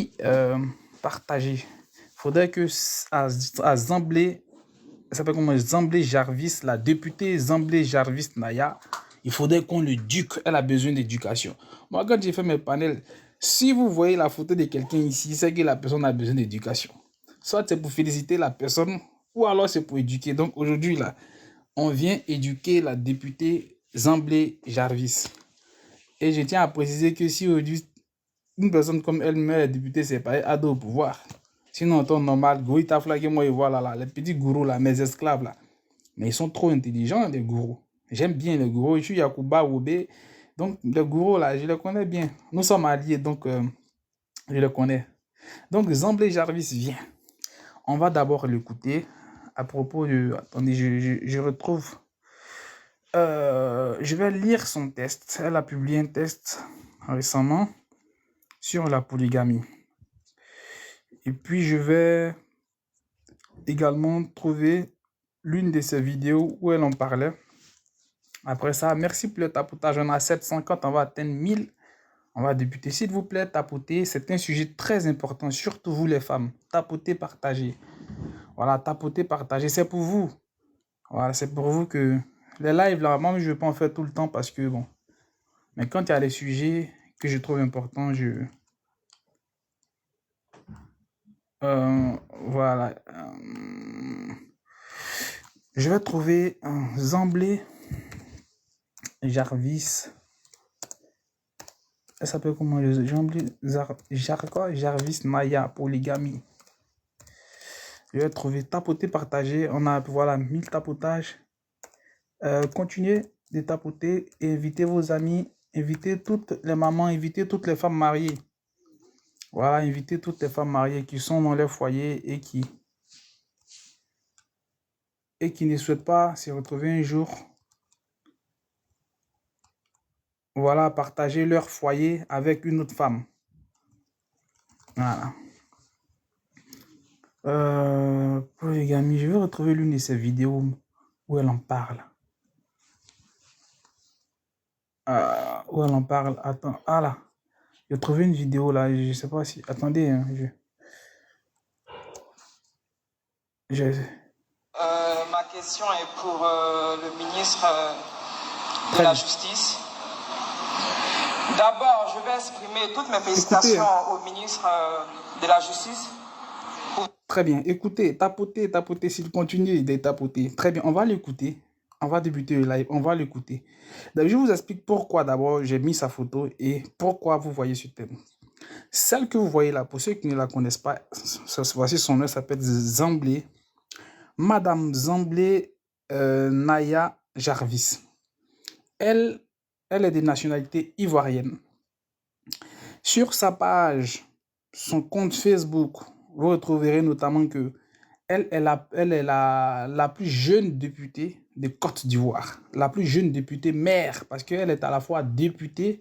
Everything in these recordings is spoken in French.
Oui, partager. Il faudrait que à Zamblé, ça s'appelle comment, Zamblé Jarvis, la députée Zamblé Jarvis Naya, il faudrait qu'on l'éduque. Elle a besoin d'éducation. Moi, quand j'ai fait mes panels, si vous voyez la photo de quelqu'un ici, c'est que la personne a besoin d'éducation. Soit c'est pour féliciter la personne, ou alors c'est pour éduquer. Donc aujourd'hui, là, on vient éduquer la députée Zamblé Jarvis. Et je tiens à préciser que si aujourd'hui, une personne comme elle, mais la députée, c'est pas ado au pouvoir. Sinon, en temps normal, Goïta flagué, moi, voilà, là, les petits gourous, là, mes esclaves, là. Mais ils sont trop intelligents, les gourous. J'aime bien les gourous. Je suis Yakuba Wobe. Donc, les gourous, là, je les connais bien. Nous sommes alliés, donc, je les connais. Donc, Zamblé Jarvis vient. On va d'abord l'écouter. À propos de. Attendez, je retrouve. Je vais lire son test. Elle a publié un test récemment sur la polygamie. Et puis, je vais également trouver l'une de ses vidéos où elle en parlait. Après ça, merci pour le tapotage. On a 750, on va atteindre 1000. On va débuter. S'il vous plaît, tapotez. C'est un sujet très important, surtout vous les femmes. Tapotez, partagez. Voilà, tapotez, partagez. C'est pour vous. Voilà, c'est pour vous que les lives, là, moi, je ne vais pas en faire tout le temps parce que, bon. Mais quand il y a des sujets que je trouve importants, voilà. Je vais trouver un Zamblé Jarvis. Elle s'appelle comment? Jarvis Maya, polygamie. Je vais trouver tapoter, partager. On a, voilà, 1000 tapotages. Continuez de tapoter et invitez vos amis, invitez toutes les mamans, invitez toutes les femmes mariées. Voilà, invitez toutes les femmes mariées qui sont dans leur foyer et qui ne souhaitent pas se retrouver un jour. Voilà, partager leur foyer avec une autre femme. Voilà. Polygamie, je vais retrouver l'une de ces vidéos où elle en parle. Où elle en parle. Attends, ah là. J'ai trouvé une vidéo là, je ne sais pas si... Attendez, hein, ma question est pour le ministre de la Justice. D'abord, je vais exprimer toutes mes félicitations au ministre de la Justice. Très bien, écoutez, tapotez, s'il continue de tapoter. Très bien, on va l'écouter. On va débuter le live, on va l'écouter. Je vous explique pourquoi d'abord j'ai mis sa photo et pourquoi vous voyez ce thème. Celle que vous voyez là, pour ceux qui ne la connaissent pas, voici son nom, s'appelle Zamblé. Madame Zamblé Naya Jarvis. Elle est de nationalité ivoirienne. Sur sa page, son compte Facebook, vous retrouverez notamment que elle est la plus jeune députée de Côte d'Ivoire. La plus jeune députée maire, parce qu'elle est à la fois députée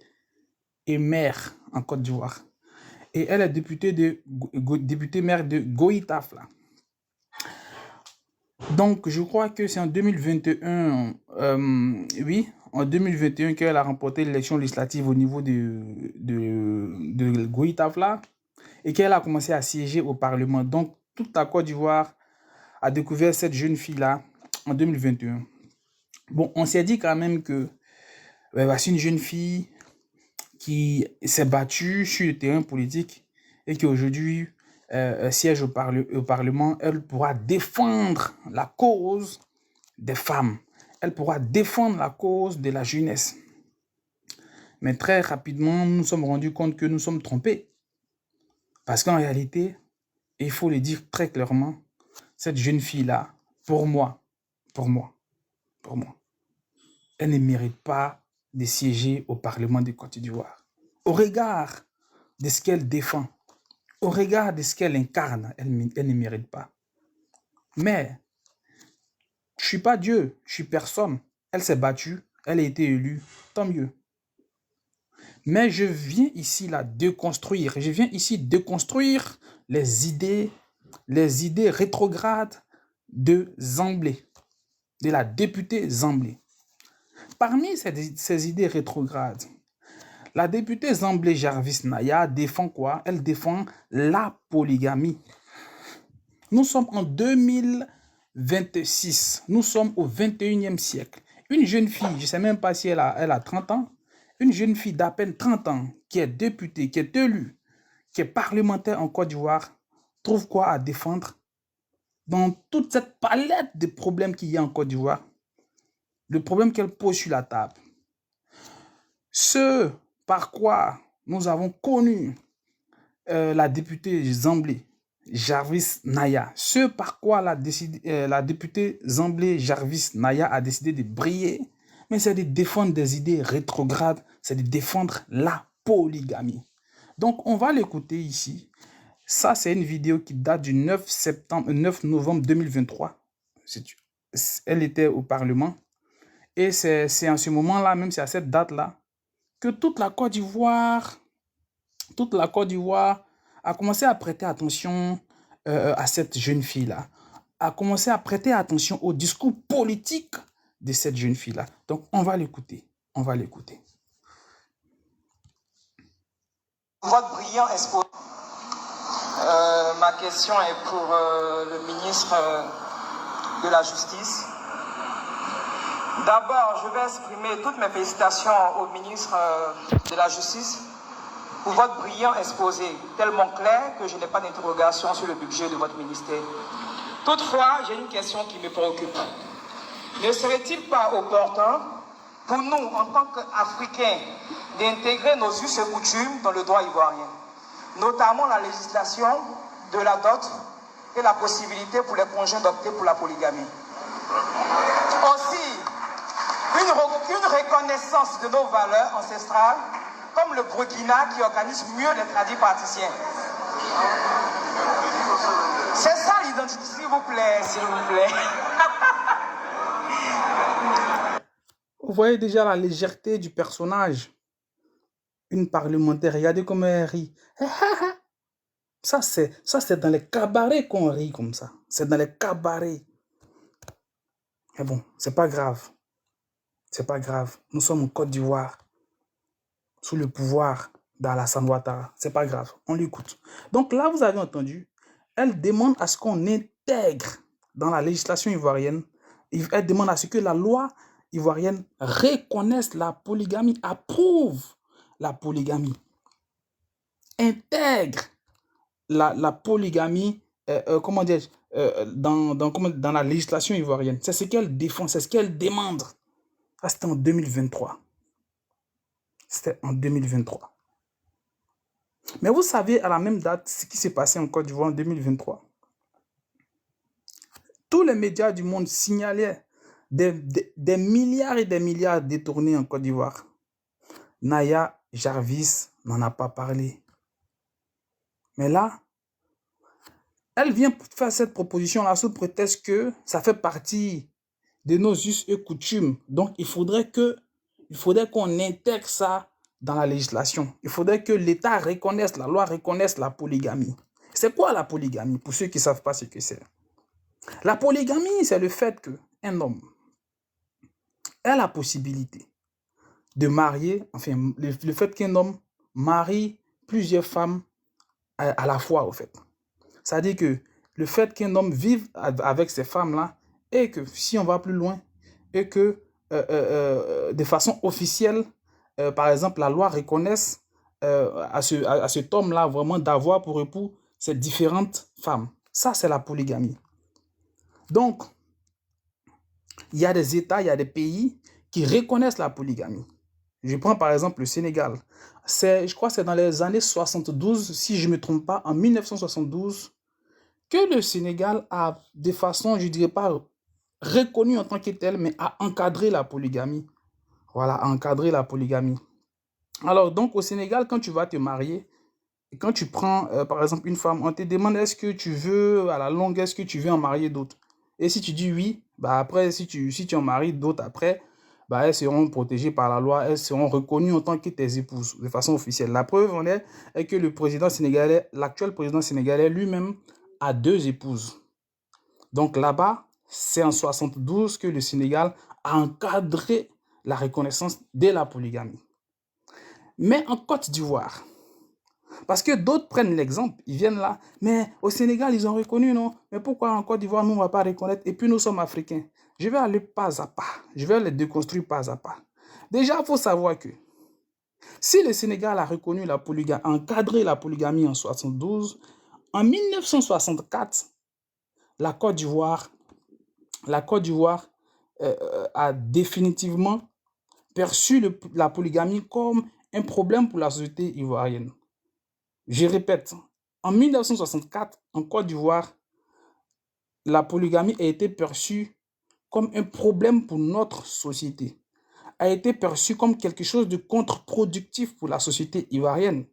et maire en Côte d'Ivoire. Et elle est députée maire de Goïtafla. Donc, je crois que c'est en 2021, oui, en 2021 qu'elle a remporté l'élection législative au niveau de Goïtafla et qu'elle a commencé à siéger au Parlement. Donc, toute la Côte d'Ivoire a découvert cette jeune fille-là en 2021. Bon, on s'est dit quand même que voici une jeune fille qui s'est battue sur le terrain politique et qui aujourd'hui siège au Parlement. Elle pourra défendre la cause des femmes. Elle pourra défendre la cause de la jeunesse. Mais très rapidement, nous nous sommes rendus compte que nous sommes trompés. Parce qu'en réalité, il faut le dire très clairement, cette jeune fille-là, pour moi, elle ne mérite pas de siéger au Parlement de Côte d'Ivoire. Au regard de ce qu'elle défend, au regard de ce qu'elle incarne, elle ne mérite pas. Mais, je ne suis pas Dieu, je suis personne. Elle s'est battue, elle a été élue, tant mieux. Mais je viens ici déconstruire. Je viens ici déconstruire les idées rétrogrades de Zamblé, de la députée Zamblé. Parmi ces idées rétrogrades, La députée Zamblé Jarvis Naya défend quoi? Elle défend la polygamie. Nous sommes en 2026. Nous sommes au 21e siècle. Une jeune fille, je ne sais même pas si elle a 30 ans, une jeune fille d'à peine 30 ans qui est députée, qui est élue, qui est parlementaire en Côte d'Ivoire, trouve quoi à défendre dans toute cette palette de problèmes qu'il y a en Côte d'Ivoire? Le problème qu'elle pose sur la table. Ce par quoi nous avons connu la députée Zamblé Jarvis Naya, ce par quoi la députée Zamblé Jarvis Naya a décidé de briller, mais c'est de défendre des idées rétrogrades, c'est de défendre la polygamie. Donc, on va l'écouter ici. Ça, c'est une vidéo qui date du 9 novembre 2023. Elle était au Parlement. Et c'est en ce moment-là, même c'est à cette date-là, que toute la Côte d'Ivoire a commencé à prêter attention à cette jeune fille-là, a commencé à prêter attention au discours politique de cette jeune fille-là. Donc, on va l'écouter. Votre brillant espoir. Ma question est pour le ministre de la Justice. D'abord, je vais exprimer toutes mes félicitations au ministre de la Justice pour votre brillant exposé, tellement clair que je n'ai pas d'interrogation sur le budget de votre ministère. Toutefois, j'ai une question qui me préoccupe. Ne serait-il pas opportun pour nous, en tant qu'Africains, d'intégrer nos us et coutumes dans le droit ivoirien, notamment la législation de la dot et la possibilité pour les conjoints d'opter pour la polygamie? Aussi, une reconnaissance de nos valeurs ancestrales, comme le Burkina qui organise mieux les tradis praticiens. C'est ça l'identité, s'il vous plaît, s'il vous plaît. Vous voyez déjà la légèreté du personnage. Une parlementaire, regardez comment elle rit. Ça, c'est dans les cabarets qu'on rit comme ça. C'est dans les cabarets. Mais bon, c'est pas grave. C'est pas grave. Nous sommes en Côte d'Ivoire, sous le pouvoir d'Alassane Ouattara. C'est pas grave. On l'écoute. Donc là, vous avez entendu, elle demande à ce qu'on intègre dans la législation ivoirienne, elle demande à ce que la loi ivoirienne reconnaisse la polygamie, approuve la polygamie, intègre la polygamie, dans la législation ivoirienne. C'est ce qu'elle défend, c'est ce qu'elle demande. Ça, c'était en 2023. Mais vous savez, à la même date, ce qui s'est passé en Côte d'Ivoire en 2023. Tous les médias du monde signalaient des milliards et des milliards détournés en Côte d'Ivoire. Naya Jarvis n'en a pas parlé. Mais là, elle vient faire cette proposition-là sous prétexte que ça fait partie de nos us et coutumes. Donc, il faudrait qu'on intègre ça dans la législation. Il faudrait que l'État reconnaisse, la loi reconnaisse la polygamie. C'est quoi la polygamie, pour ceux qui ne savent pas ce que c'est? La polygamie, c'est le fait qu'un homme ait la possibilité de marier, enfin, le fait qu'un homme marie plusieurs femmes à la fois, au fait. C'est-à-dire que le fait qu'un homme vive avec ces femmes-là, et que, si on va plus loin, et que de façon officielle, par exemple, la loi reconnaisse à cet homme-là vraiment d'avoir pour époux ces différentes femmes. Ça, c'est la polygamie. Donc, il y a des États, il y a des pays qui reconnaissent la polygamie. Je prends par exemple le Sénégal. Je crois que c'est dans les années 72, si je ne me trompe pas, en 1972, que le Sénégal a, de façon, je ne dirais pas reconnu en tant que tel, mais a encadré la polygamie. Voilà, a encadré la polygamie. Alors, donc, au Sénégal, quand tu vas te marier, quand tu prends, par exemple, une femme, on te demande est-ce que tu veux, à la longue, est-ce que tu veux en marier d'autres? Et si tu dis oui, bah après, si tu en maries d'autres après, bah elles seront protégées par la loi, elles seront reconnues en tant que tes épouses, de façon officielle. La preuve en est que le président sénégalais, l'actuel président sénégalais lui-même, a 2 épouses. Donc là-bas, c'est en 72 que le Sénégal a encadré la reconnaissance de la polygamie. Mais en Côte d'Ivoire, parce que d'autres prennent l'exemple, ils viennent là, mais au Sénégal, ils ont reconnu, non? Mais pourquoi en Côte d'Ivoire, nous, on ne va pas reconnaître? Et puis, nous sommes africains. Je vais aller pas à pas. Je vais les déconstruire pas à pas. Déjà, il faut savoir que si le Sénégal a reconnu la polygamie, encadré la polygamie en 72, en 1964, la Côte d'Ivoire a définitivement perçu la polygamie comme un problème pour la société ivoirienne. Je répète, en 1964, en Côte d'Ivoire, la polygamie a été perçue comme un problème pour notre société, a été perçue comme quelque chose de contre-productif pour la société ivoirienne.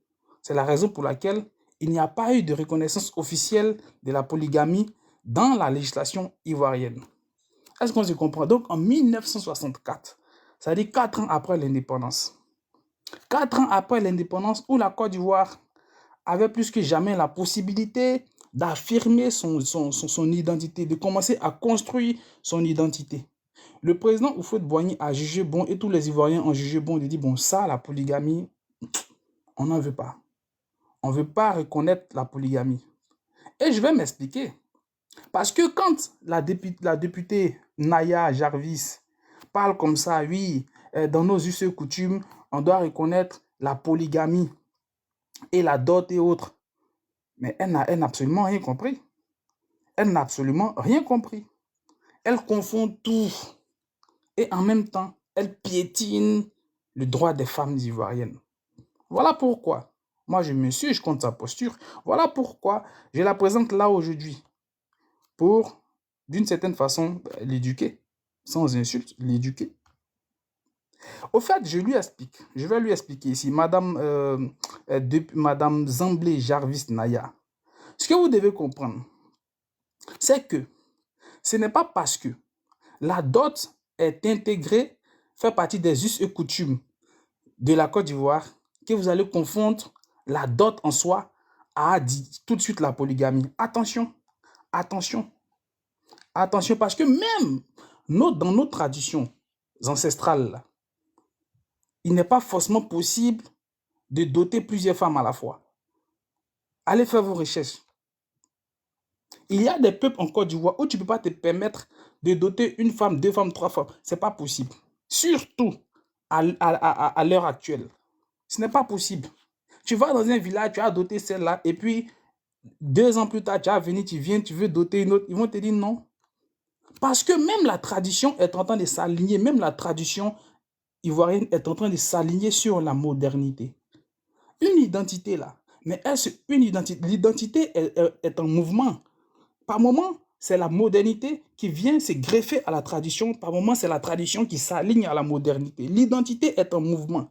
C'est la raison pour laquelle il n'y a pas eu de reconnaissance officielle de la polygamie dans la législation ivoirienne. Est-ce qu'on se comprend? Donc en 1964, ça dit 4 ans après l'indépendance. 4 ans après l'indépendance, où la Côte d'Ivoire avait plus que jamais la possibilité d'affirmer son identité, de commencer à construire son identité. Le président Houphouët-Boigny a jugé bon, et tous les Ivoiriens ont jugé bon, de dire, bon, ça, la polygamie, on n'en veut pas. On ne veut pas reconnaître la polygamie. Et je vais m'expliquer. Parce que quand la députée Naya Jarvis parle comme ça, oui, dans nos us et coutumes, on doit reconnaître la polygamie et la dot et autres. Mais elle n'a absolument rien compris. Elle n'a absolument rien compris. Elle confond tout. Et en même temps, elle piétine le droit des femmes ivoiriennes. Voilà pourquoi, moi je me suis, je compte sa posture. Voilà pourquoi je la présente là aujourd'hui. Pour, d'une certaine façon, l'éduquer. Sans insulte, l'éduquer. Au fait, je vais lui expliquer ici, Madame Zamblé Jarvis Naya. Ce que vous devez comprendre, c'est que ce n'est pas parce que la dot est intégrée, fait partie des us et coutumes de la Côte d'Ivoire, que vous allez confondre la dot en soi à tout de suite la polygamie. Attention, attention, attention, parce que même dans nos traditions ancestrales, il n'est pas forcément possible de doter plusieurs femmes à la fois. Allez faire vos recherches. Il y a des peuples en Côte d'Ivoire où tu ne peux pas te permettre de doter une femme, 2 femmes, 3 femmes. Ce n'est pas possible. Surtout à l'heure actuelle. Ce n'est pas possible. Tu vas dans un village, tu as doté celle-là, et puis 2 ans plus tard, tu veux doter une autre. Ils vont te dire non. Parce que même la tradition est en train de s'aligner, même la tradition ivoirienne est en train de s'aligner sur la modernité. Une identité là, mais est-ce une identité? L'identité est en mouvement. Par moment, c'est la modernité qui vient se greffer à la tradition. Par moment, c'est la tradition qui s'aligne à la modernité. L'identité est en mouvement.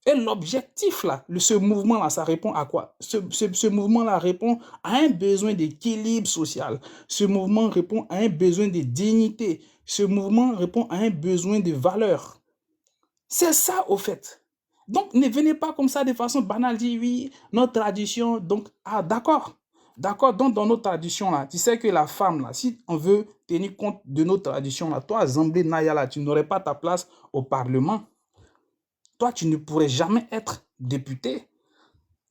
Et l'objectif là, ce mouvement-là, ça répond à quoi? Ce mouvement-là répond à un besoin d'équilibre social. Ce mouvement répond à un besoin de dignité. Ce mouvement répond à un besoin de valeur. C'est ça au fait. Donc, ne venez pas comme ça de façon banale, dire oui, notre tradition, donc, ah d'accord. D'accord, donc dans notre tradition là, tu sais que la femme là, si on veut tenir compte de nos traditions là, toi, Zamblé Naya là, tu n'aurais pas ta place au Parlement. Toi, tu ne pourrais jamais être député.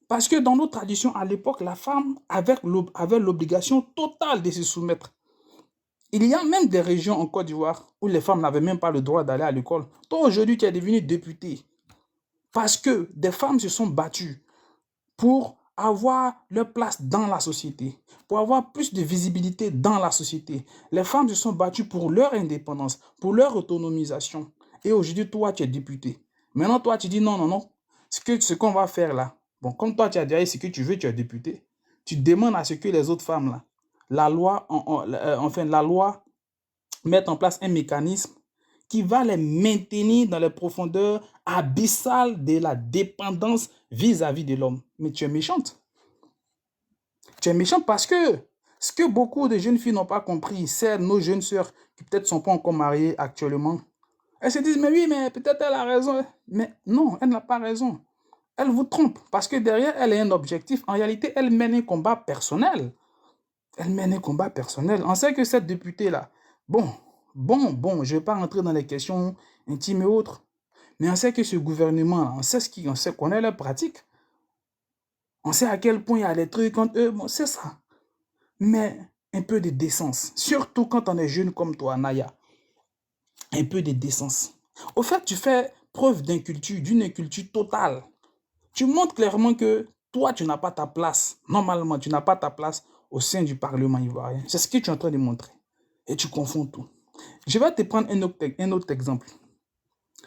Parce que dans nos traditions, à l'époque, la femme avait l'obligation totale de se soumettre. Il y a même des régions en Côte d'Ivoire où les femmes n'avaient même pas le droit d'aller à l'école. Toi, aujourd'hui, tu es devenu député. Parce que des femmes se sont battues pour avoir leur place dans la société, pour avoir plus de visibilité dans la société. Les femmes se sont battues pour leur indépendance, pour leur autonomisation. Et aujourd'hui, toi, tu es député. Maintenant, toi, tu dis non, non, non. Ce qu'on va faire là, bon, comme toi, tu as dit ce que tu veux, tu es député. Tu demandes à ce que les autres femmes là, la loi mette en place un mécanisme qui va les maintenir dans les profondeurs abyssales de la dépendance vis-à-vis de l'homme. Mais tu es méchante. Tu es méchante parce que ce que beaucoup de jeunes filles n'ont pas compris, c'est nos jeunes sœurs qui peut-être ne sont pas encore mariées actuellement. Elles se disent, mais oui, mais peut-être elle a raison. Mais non, elle n'a pas raison. Elle vous trompe parce que derrière, elle a un objectif. En réalité, elle mène un combat personnel. Elle mène un combat personnel. On sait que cette députée-là, bon, je ne vais pas rentrer dans les questions intimes et autres. Mais on sait que ce gouvernement, on sait qu'on a leurs pratiques. On sait à quel point il y a des trucs contre eux. Bon, c'est ça. Mais un peu de décence. Surtout quand on est jeune comme toi, Naya. Un peu de décence. Au fait, tu fais preuve d'une inculture totale. Tu montres clairement que toi, tu n'as pas ta place. Normalement, tu n'as pas ta place au sein du Parlement ivoirien. C'est ce que tu es en train de montrer. Et tu confonds tout. Je vais te prendre un autre exemple.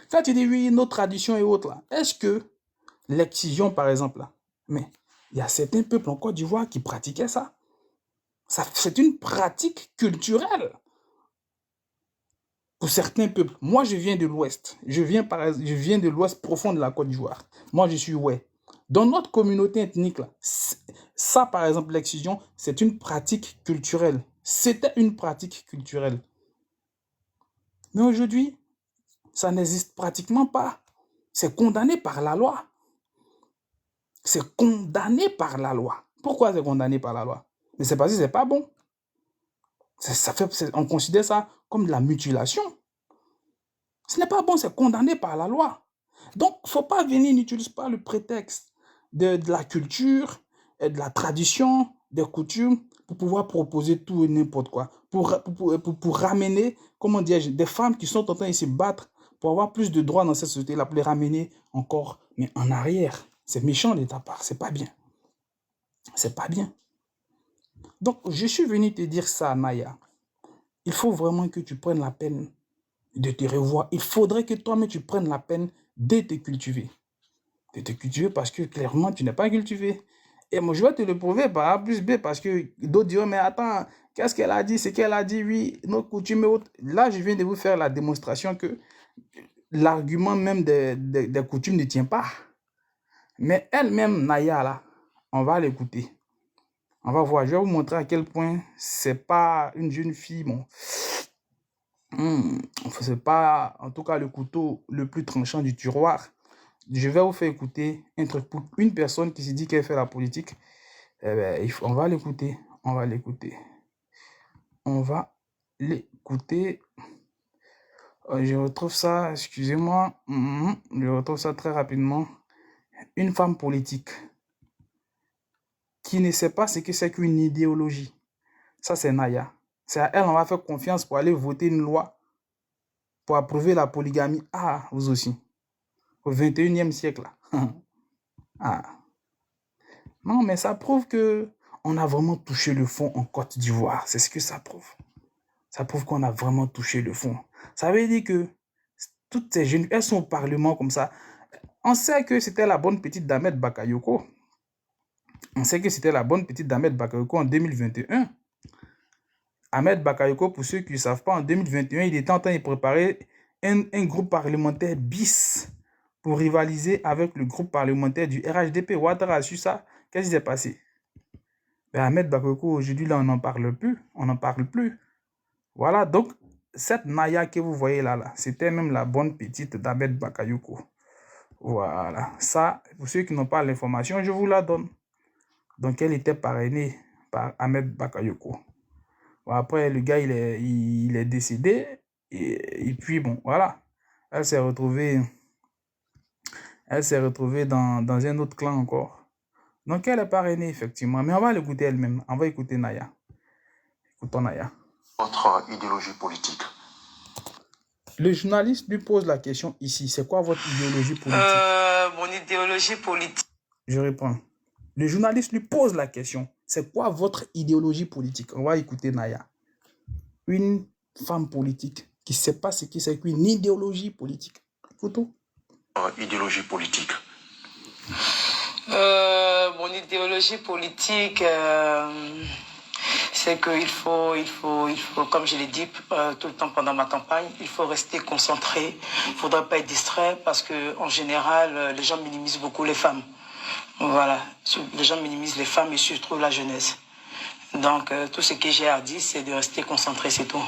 Quand tu dis oui, nos traditions et autres, est-ce que l'excision, par exemple, là, mais il y a certains peuples en Côte d'Ivoire qui pratiquaient ça. C'est une pratique culturelle pour certains peuples. Moi, je viens de l'Ouest. Je viens de l'Ouest profond de la Côte d'Ivoire. Moi, je suis ouais. Dans notre communauté ethnique, là, ça, par exemple, l'excision, c'est une pratique culturelle. C'était une pratique culturelle. Mais aujourd'hui, ça n'existe pratiquement pas. C'est condamné par la loi. C'est condamné par la loi. Pourquoi c'est condamné par la loi? Mais c'est parce que c'est pas bon. On considère ça comme de la mutilation. Ce n'est pas bon, c'est condamné par la loi. Donc, il ne faut pas venir, n'utilise pas le prétexte de la culture, de la tradition, des coutumes, pour pouvoir proposer tout et n'importe quoi. Pour ramener, comment dirais-je, des femmes qui sont en train de se battre pour avoir plus de droits dans cette société-là, pour les ramener encore, mais en arrière. C'est méchant de ta part, c'est pas bien. C'est pas bien. Donc, je suis venu te dire ça, Naya. Il faut vraiment que tu prennes la peine de te revoir. Il faudrait que toi-même, tu prennes la peine de te cultiver. De te cultiver parce que clairement, tu n'es pas cultivé. Et moi, je vais te le prouver par A plus B parce que d'autres diront, mais attends, qu'est-ce qu'elle a dit? C'est qu'elle a dit, oui, nos coutumes et autres. Là, je viens de vous faire la démonstration que l'argument même des coutumes ne tient pas. Mais elle-même, Naya, là, on va l'écouter. On va voir. Je vais vous montrer à quel point c'est pas une jeune fille, bon. C'est pas, en tout cas, le couteau le plus tranchant du tiroir. Je vais vous faire écouter un truc pour une personne qui se dit qu'elle fait la politique. Eh ben, on va l'écouter. On va l'écouter. On va l'écouter. Je retrouve ça, excusez-moi. Je retrouve ça très rapidement. Une femme politique qui ne sait pas ce que c'est qu'une idéologie. Ça, c'est Naya. C'est à elle, on va faire confiance pour aller voter une loi pour approuver la polygamie. Ah, vous aussi. Au 21e siècle. Ah. Non, mais ça prouve que on a vraiment touché le fond en Côte d'Ivoire. C'est ce que ça prouve. Ça prouve qu'on a vraiment touché le fond. Ça veut dire que toutes ces jeunes, elles sont au Parlement comme ça. On sait que c'était la bonne petite d'Ahmed Bakayoko. On sait que c'était la bonne petite d'Ahmed Bakayoko en 2021. Ahmed Bakayoko, pour ceux qui ne savent pas, en 2021, il était en train de préparer un groupe parlementaire bis pour rivaliser avec le groupe parlementaire du RHDP. Ouattara a su ça. Qu'est-ce qui s'est passé? Ben Ahmed Bakayoko, aujourd'hui, là, on n'en parle plus. On n'en parle plus. Voilà, donc, cette Naya que vous voyez là, c'était même la bonne petite d'Ahmed Bakayoko. Voilà, ça, pour ceux qui n'ont pas l'information, je vous la donne. Donc, elle était parrainée par Ahmed Bakayoko. Bon, après, le gars, il est décédé. Et puis, bon, voilà. Elle s'est retrouvée dans un autre clan encore. Donc, elle est parrainée, effectivement. Mais on va l'écouter elle-même. On va écouter Naya. Écoutons Naya. Votre idéologie politique. Le journaliste lui pose la question ici. C'est quoi votre idéologie politique? Mon idéologie politique. Je réponds. Le journaliste lui pose la question. C'est quoi votre idéologie politique? On va écouter Naya. Une femme politique qui ne sait pas ce que c'est qu'une idéologie politique. Écoutons. Idéologie politique. Mon idéologie politique, c'est qu'il faut, comme je l'ai dit tout le temps pendant ma campagne, il faut rester concentré. Il ne faudrait pas être distrait parce qu'en général, les gens minimisent beaucoup les femmes. Voilà, les gens minimisent les femmes et surtout la jeunesse. Donc, tout ce que j'ai à dire, c'est de rester concentré, c'est tout.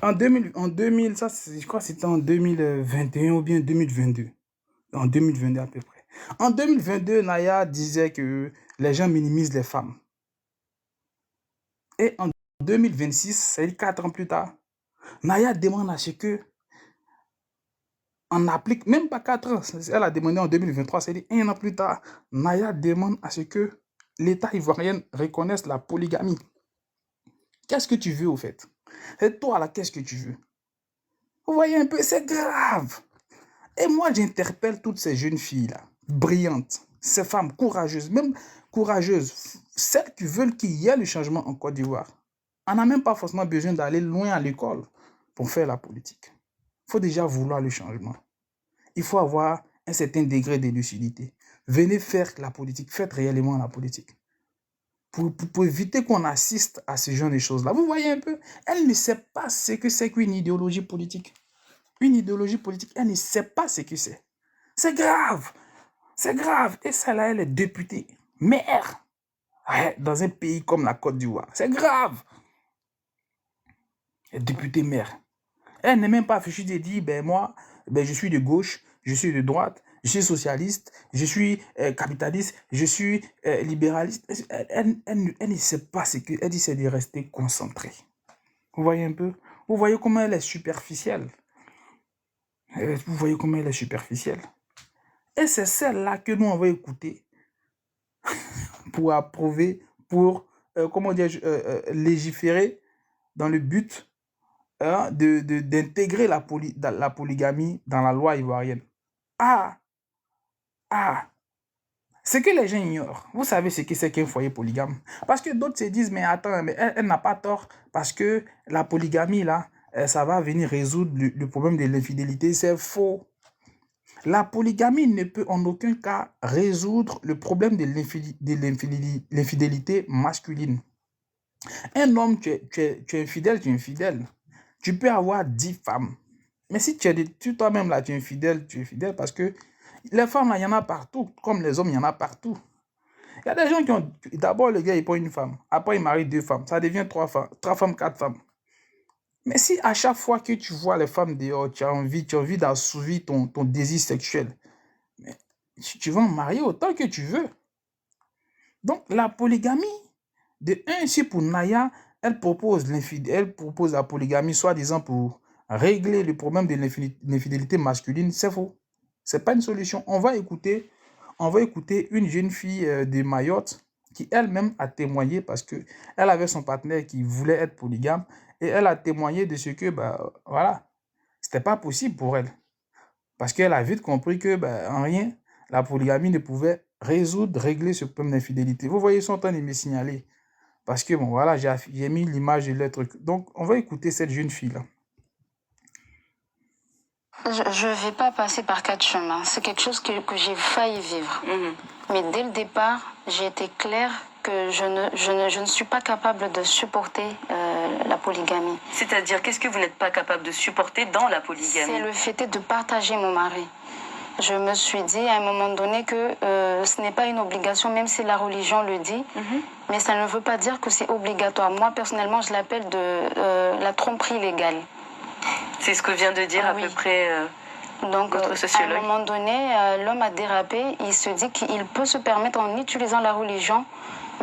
En 2000, ça, je crois que c'était en 2021 ou bien 2022. En 2022 à peu près. En 2022, Naya disait que les gens minimisent les femmes. Et en 2026, c'est 4 ans plus tard, Naya demande à ce que on applique même pas 4 ans. Elle a demandé en 2023, c'est-à-dire 1 an plus tard, Naya demande à ce que l'État ivoirien reconnaisse la polygamie. Qu'est-ce que tu veux au fait? Et toi là, qu'est-ce que tu veux? Vous voyez un peu, c'est grave. Et moi, j'interpelle toutes ces jeunes filles-là, brillantes, ces femmes courageuses, même courageuses, celles qui veulent qu'il y ait le changement en Côte d'Ivoire. On n'a même pas forcément besoin d'aller loin à l'école pour faire la politique. Il faut déjà vouloir le changement. Il faut avoir un certain degré de lucidité. Venez faire la politique, faites réellement la politique. Pour éviter qu'on assiste à ce genre de choses-là. Vous voyez un peu, elle ne sait pas ce que c'est qu'une idéologie politique. Une idéologie politique, elle ne sait pas ce que c'est. C'est grave. C'est grave. Et celle-là, elle est députée, maire, ouais, dans un pays comme la Côte d'Ivoire. C'est grave. Elle est députée maire. Elle n'est même pas fichue de dire, ben moi, ben je suis de gauche, je suis de droite, je suis socialiste, je suis capitaliste, je suis libéraliste. Elle ne sait pas ce que... Elle dit, c'est de rester concentrée. Vous voyez un peu? Vous voyez comment elle est superficielle? Vous voyez comment elle est superficielle? Et c'est celle-là que nous, on va écouter pour approuver, pour, comment dire, légiférer dans le but d'intégrer la polygamie dans la loi ivoirienne. Ah, ce que les gens ignorent, vous savez ce que c'est qu'un foyer polygame? Parce que d'autres se disent, mais attends, mais elle n'a pas tort, parce que la polygamie, là, ça va venir résoudre le problème de l'infidélité. C'est faux. La polygamie ne peut en aucun cas résoudre le problème de l'infidélité masculine. Un homme, tu es infidèle, tu es infidèle. Tu peux avoir 10 femmes. Mais si toi-même, là, tu es infidèle parce que les femmes, là, il y en a partout. Comme les hommes, il y en a partout. Il y a des gens qui ont... D'abord, le gars, il prend une femme. Après, il marie 2 femmes. Ça devient 3 femmes. 3 femmes, 4 femmes. Mais si à chaque fois que tu vois les femmes dehors, tu as envie d'assouvir ton désir sexuel, mais tu vas en marier autant que tu veux. Donc, la polygamie, de un, ici pour Naya, elle propose la polygamie, soi-disant pour régler le problème de l'infidélité masculine. C'est faux. C'est pas une solution. On va écouter une jeune fille de Mayotte qui elle-même a témoigné parce que elle avait son partenaire qui voulait être polygame et elle a témoigné de ce que, voilà, c'était pas possible pour elle. Parce qu'elle a vite compris que, en rien, la polygamie ne pouvait régler ce problème d'infidélité. Vous voyez, ils sont en train de me signaler. Parce que, bon, voilà, j'ai mis l'image de leur truc. Donc, on va écouter cette jeune fille-là. Je ne vais pas passer par 4 chemins. C'est quelque chose que j'ai failli vivre. Mais dès le départ, j'ai été claire que je ne suis pas capable de supporter la polygamie. C'est-à-dire, qu'est-ce que vous n'êtes pas capable de supporter dans la polygamie? C'est le fait de partager mon mari. Je me suis dit à un moment donné que ce n'est pas une obligation, même si la religion le dit, mais ça ne veut pas dire que c'est obligatoire. Moi, personnellement, je l'appelle la tromperie légale. C'est ce que vient de dire à peu près donc, votre sociologue. À un moment donné, l'homme a dérapé. Il se dit qu'il peut se permettre en utilisant la religion,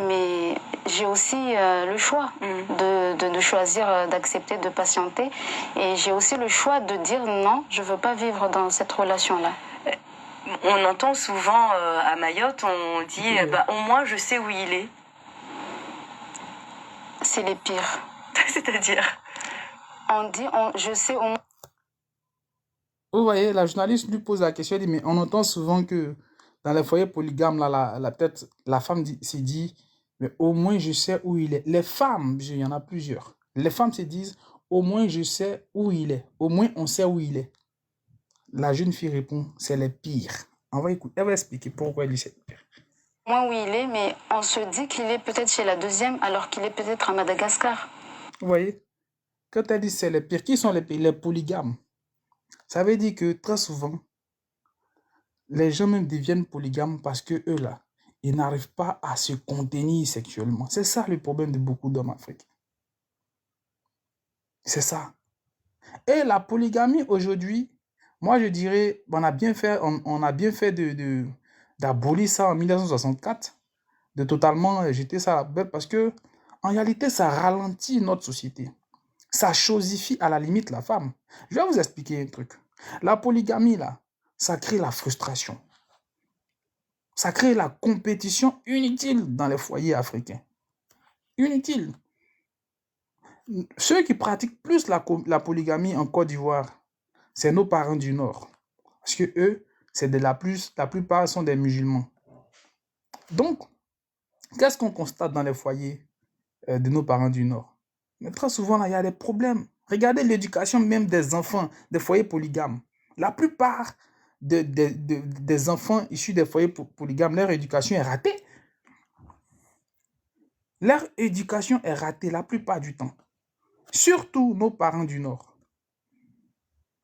mais j'ai aussi le choix de choisir d'accepter, de patienter. Et j'ai aussi le choix de dire non, je ne veux pas vivre dans cette relation-là. On entend souvent à Mayotte, on dit au moins je sais où il est. C'est les pires. C'est-à-dire? On dit je sais au moins. Vous voyez, la journaliste lui pose la question, elle dit, mais on entend souvent que dans les foyers polygames, là, peut-être la femme se dit, mais au moins je sais où il est. Les femmes, il y en a plusieurs. Les femmes se disent, au moins je sais où il est. Au moins on sait où il est. La jeune fille répond, c'est les pires. On va écouter, elle va expliquer pourquoi elle dit c'est pire. Moi où il est, mais on se dit qu'il est peut-être chez la deuxième, alors qu'il est peut-être à Madagascar. Vous voyez, quand elle dit c'est les pires, qui sont les pires? Les polygames. Ça veut dire que très souvent, les gens même deviennent polygames parce que eux là, ils n'arrivent pas à se contenir sexuellement. C'est ça le problème de beaucoup d'hommes africains. C'est ça. Et la polygamie aujourd'hui, moi je dirais, on a bien fait d'abolir ça en 1964, de totalement jeter ça à la poubelle parce que en réalité ça ralentit notre société. Ça chosifie à la limite la femme. Je vais vous expliquer un truc. La polygamie, là, ça crée la frustration. Ça crée la compétition inutile dans les foyers africains. Inutile. Ceux qui pratiquent plus la polygamie en Côte d'Ivoire, c'est nos parents du Nord. Parce que eux, la plupart sont des musulmans. Donc, qu'est-ce qu'on constate dans les foyers de nos parents du Nord? Mais très souvent, là, il y a des problèmes. Regardez l'éducation même des enfants des foyers polygames. La plupart des enfants issus des foyers polygames, leur éducation est ratée. Leur éducation est ratée la plupart du temps. Surtout nos parents du Nord.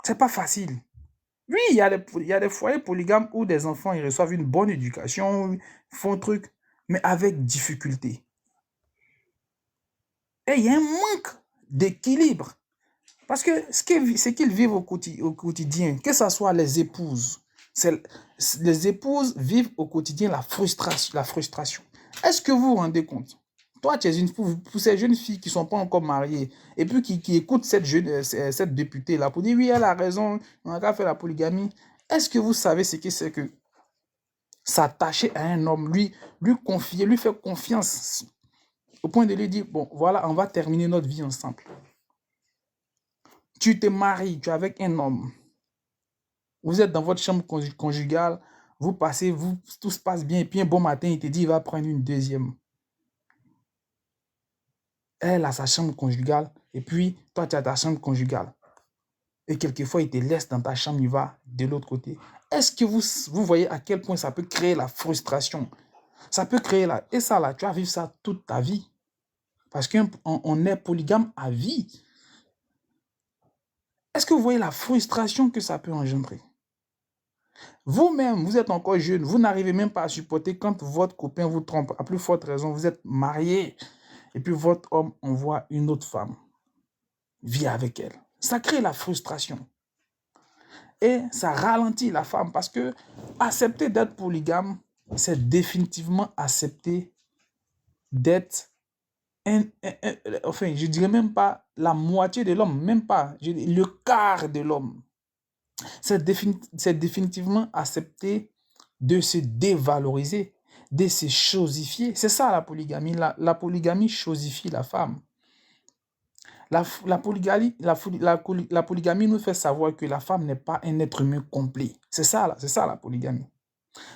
C'est pas facile. Oui, il y a des foyers polygames où des enfants ils reçoivent une bonne éducation, font truc, mais avec difficulté. Et il y a un manque d'équilibre. Parce que ce qu'ils vivent au quotidien, que ce soit les épouses, les épouses vivent au quotidien la frustration. Est-ce que vous vous rendez compte? Toi, tu es pour ces jeunes filles qui ne sont pas encore mariées et puis qui écoutent cette députée-là pour dire oui, elle a raison, on a qu'à faire la polygamie. Est-ce que vous savez ce que c'est que s'attacher à un homme, lui confier, lui faire confiance au point de lui dire bon, voilà, on va terminer notre vie ensemble. Tu te maries, tu es avec un homme. Vous êtes dans votre chambre conjugale, vous passez, tout se passe bien, et puis un bon matin, il te dit il va prendre une deuxième. Elle a sa chambre conjugale, et puis toi, tu as ta chambre conjugale. Et quelquefois, il te laisse dans ta chambre, il va de l'autre côté. Est-ce que vous voyez à quel point ça peut créer la frustration? Ça peut créer et ça là, tu vas vivre ça toute ta vie. Parce qu'on est polygame à vie. Est-ce que vous voyez la frustration que ça peut engendrer? Vous-même, vous êtes encore jeune, vous n'arrivez même pas à supporter quand votre copain vous trompe. À plus forte raison, vous êtes marié et puis votre homme envoie une autre femme. Vit avec elle. Ça crée la frustration. Et ça ralentit la femme parce que accepter d'être polygame, c'est définitivement accepter d'être enfin, je dirais même pas la moitié de l'homme, même pas, le quart de l'homme. C'est définitivement accepter de se dévaloriser, de se chosifier. C'est ça la polygamie. La polygamie chosifie la femme. La polygamie nous fait savoir que la femme n'est pas un être humain complet. C'est ça la polygamie.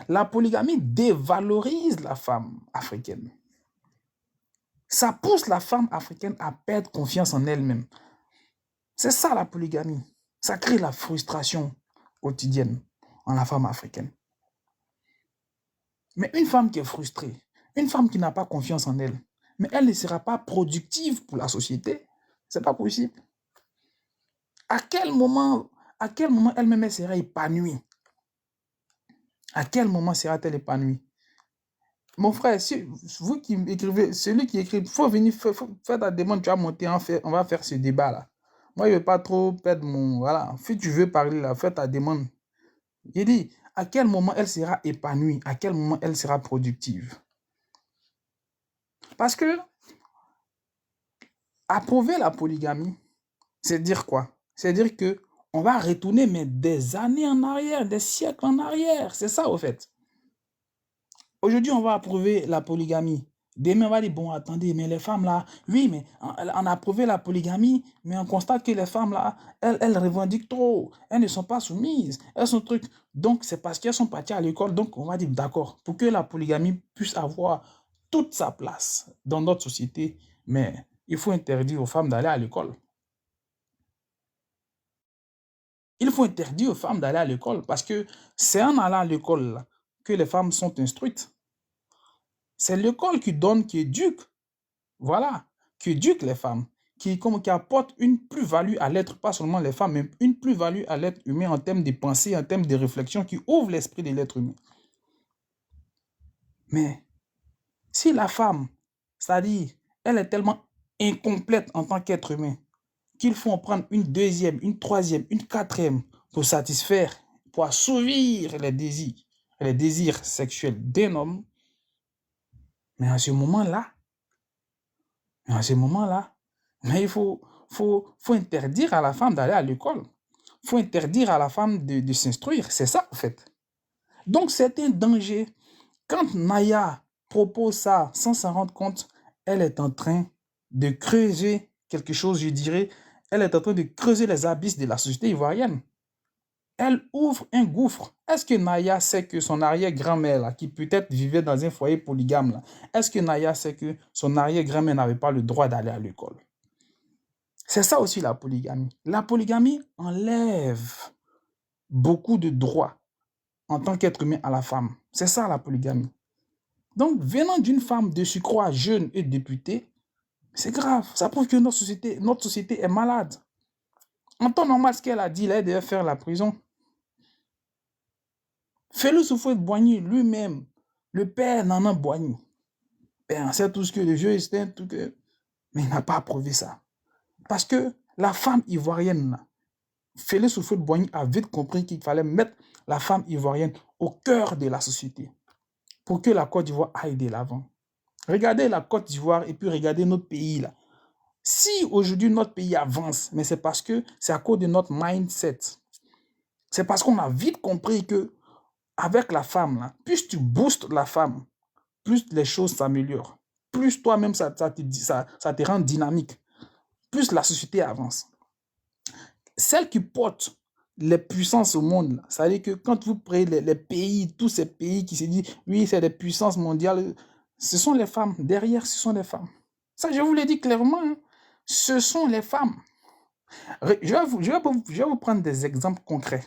La polygamie dévalorise la femme africaine. Ça pousse la femme africaine à perdre confiance en elle-même. C'est ça la polygamie. Ça crée la frustration quotidienne en la femme africaine. Mais une femme qui est frustrée, une femme qui n'a pas confiance en elle, mais elle ne sera pas productive pour la société. C'est pas possible. À quel moment elle-même elle sera épanouie? À quel moment sera-t-elle épanouie? Mon frère, vous qui écrivez, celui qui écrit, il faut venir faire ta demande, tu vas monter, on va faire ce débat-là. Moi, je ne veux pas trop perdre mon... Voilà, si tu veux parler là, fais ta demande. J'ai dit, à quel moment elle sera épanouie? À quel moment elle sera productive? Parce que approuver la polygamie, c'est dire quoi? C'est dire que on va retourner mais des années en arrière, des siècles en arrière. C'est ça, au fait. Aujourd'hui, on va approuver la polygamie. Demain, on va dire, bon, attendez, mais les femmes là, oui, mais on a approuvé la polygamie, mais on constate que les femmes là, elles revendiquent trop. Elles ne sont pas soumises. Elles sont trucs. Donc, c'est parce qu'elles sont parties à l'école. Donc, on va dire, d'accord, pour que la polygamie puisse avoir toute sa place dans notre société, mais il faut interdire aux femmes d'aller à l'école. Il faut interdire aux femmes d'aller à l'école parce que c'est en allant à l'école que les femmes sont instruites. C'est l'école qui donne, qui éduque. Voilà, qui éduque les femmes, qui apporte une plus-value à l'être, pas seulement les femmes, mais une plus-value à l'être humain en termes de pensée, en termes de réflexion, qui ouvre l'esprit de l'être humain. Mais si la femme, c'est-à-dire, elle est tellement incomplète en tant qu'être humain, qu'il faut en prendre une deuxième, une troisième, une quatrième pour satisfaire, pour assouvir les désirs sexuels d'un homme. Mais en ce moment-là, mais il faut interdire à la femme d'aller à l'école. faut interdire à la femme de s'instruire. C'est ça, en fait. Donc, c'est un danger. Quand Naya propose ça sans s'en rendre compte, elle est en train de creuser quelque chose, je dirais. Elle est en train de creuser les abysses de la société ivoirienne. Elle ouvre un gouffre. Est-ce que Naya sait que son arrière-grand-mère, là, qui peut-être vivait dans un foyer polygame, là, est-ce que Naya sait que son arrière-grand-mère n'avait pas le droit d'aller à l'école? C'est ça aussi la polygamie. La polygamie enlève beaucoup de droits en tant qu'être humain à la femme. C'est ça la polygamie. Donc, venant d'une femme de surcroît jeune et députée, c'est grave. Ça prouve que notre société est malade. En temps normal, ce qu'elle a dit, là, elle devait faire la prison. Félix Houphouët-Boigny lui-même, le père Nana Boigny, on sait tout ce que le jeu est, tout que... mais il n'a pas approuvé ça. Parce que la femme ivoirienne, Félix Houphouët-Boigny a vite compris qu'il fallait mettre la femme ivoirienne au cœur de la société pour que la Côte d'Ivoire aille de l'avant. Regardez la Côte d'Ivoire et puis regardez notre pays là. Si aujourd'hui notre pays avance, mais c'est parce que c'est à cause de notre mindset. C'est parce qu'on a vite compris que avec la femme, là, plus tu boostes la femme, plus les choses s'améliorent. Plus toi-même, ça te rend dynamique. Plus la société avance. Celle qui porte les puissances au monde, ça veut dire que quand vous prenez les pays, tous ces pays qui se disent, oui, c'est des puissances mondiales, ce sont les femmes. Derrière, ce sont les femmes. Ça, je vous l'ai dit clairement, hein. Ce sont les femmes. Je vais vous prendre des exemples concrets.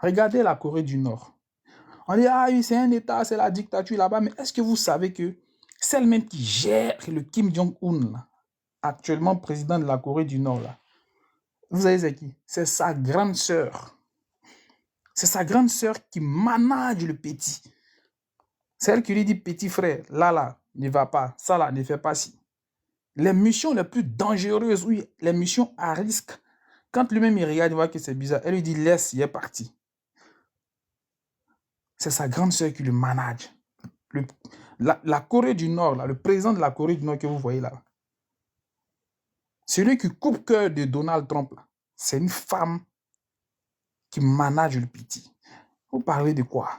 Regardez la Corée du Nord. On dit, ah oui, c'est un État, c'est la dictature là-bas, mais est-ce que vous savez que celle même qui gère le Kim Jong-un, actuellement président de la Corée du Nord, là, vous savez c'est qui? C'est sa grande sœur. C'est sa grande sœur qui manage le petit. C'est elle qui lui dit, petit frère, là, ne va pas, ça là, ne fais pas ci. Les missions les plus dangereuses, oui, les missions à risque, quand lui-même il regarde, il voit que c'est bizarre, elle lui dit, laisse, il est parti. C'est sa grande sœur qui le manage. La Corée du Nord, là, le président de la Corée du Nord que vous voyez là, celui qui coupe cœur de Donald Trump, c'est une femme qui manage le petit. Vous parlez de quoi?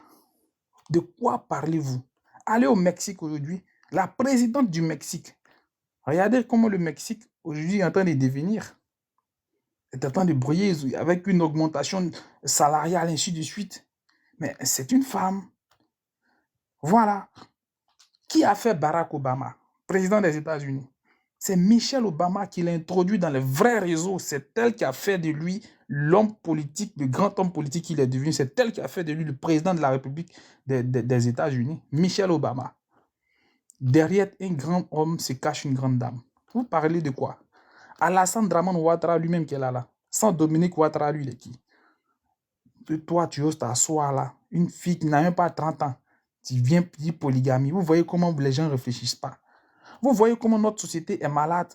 De quoi parlez-vous? Allez au Mexique aujourd'hui, la présidente du Mexique. Regardez comment le Mexique aujourd'hui est en train de devenir. Est en train de briller avec une augmentation salariale, ainsi de suite. Mais c'est une femme. Voilà. Qui a fait Barack Obama, président des États-Unis? C'est Michelle Obama qui l'a introduit dans les vrais réseaux. C'est elle qui a fait de lui l'homme politique, le grand homme politique qu'il est devenu. C'est elle qui a fait de lui le président de la République des États-Unis. Michelle Obama. Derrière un grand homme se cache une grande dame. Vous parlez de quoi? Alassane Draman Ouattara lui-même qui est là. Sans Dominique Ouattara, lui, il est qui? Toi, tu oses t'asseoir là. Une fille qui n'a même pas 30 ans. Tu viens dire polygamie. Vous voyez comment les gens ne réfléchissent pas. Vous voyez comment notre société est malade.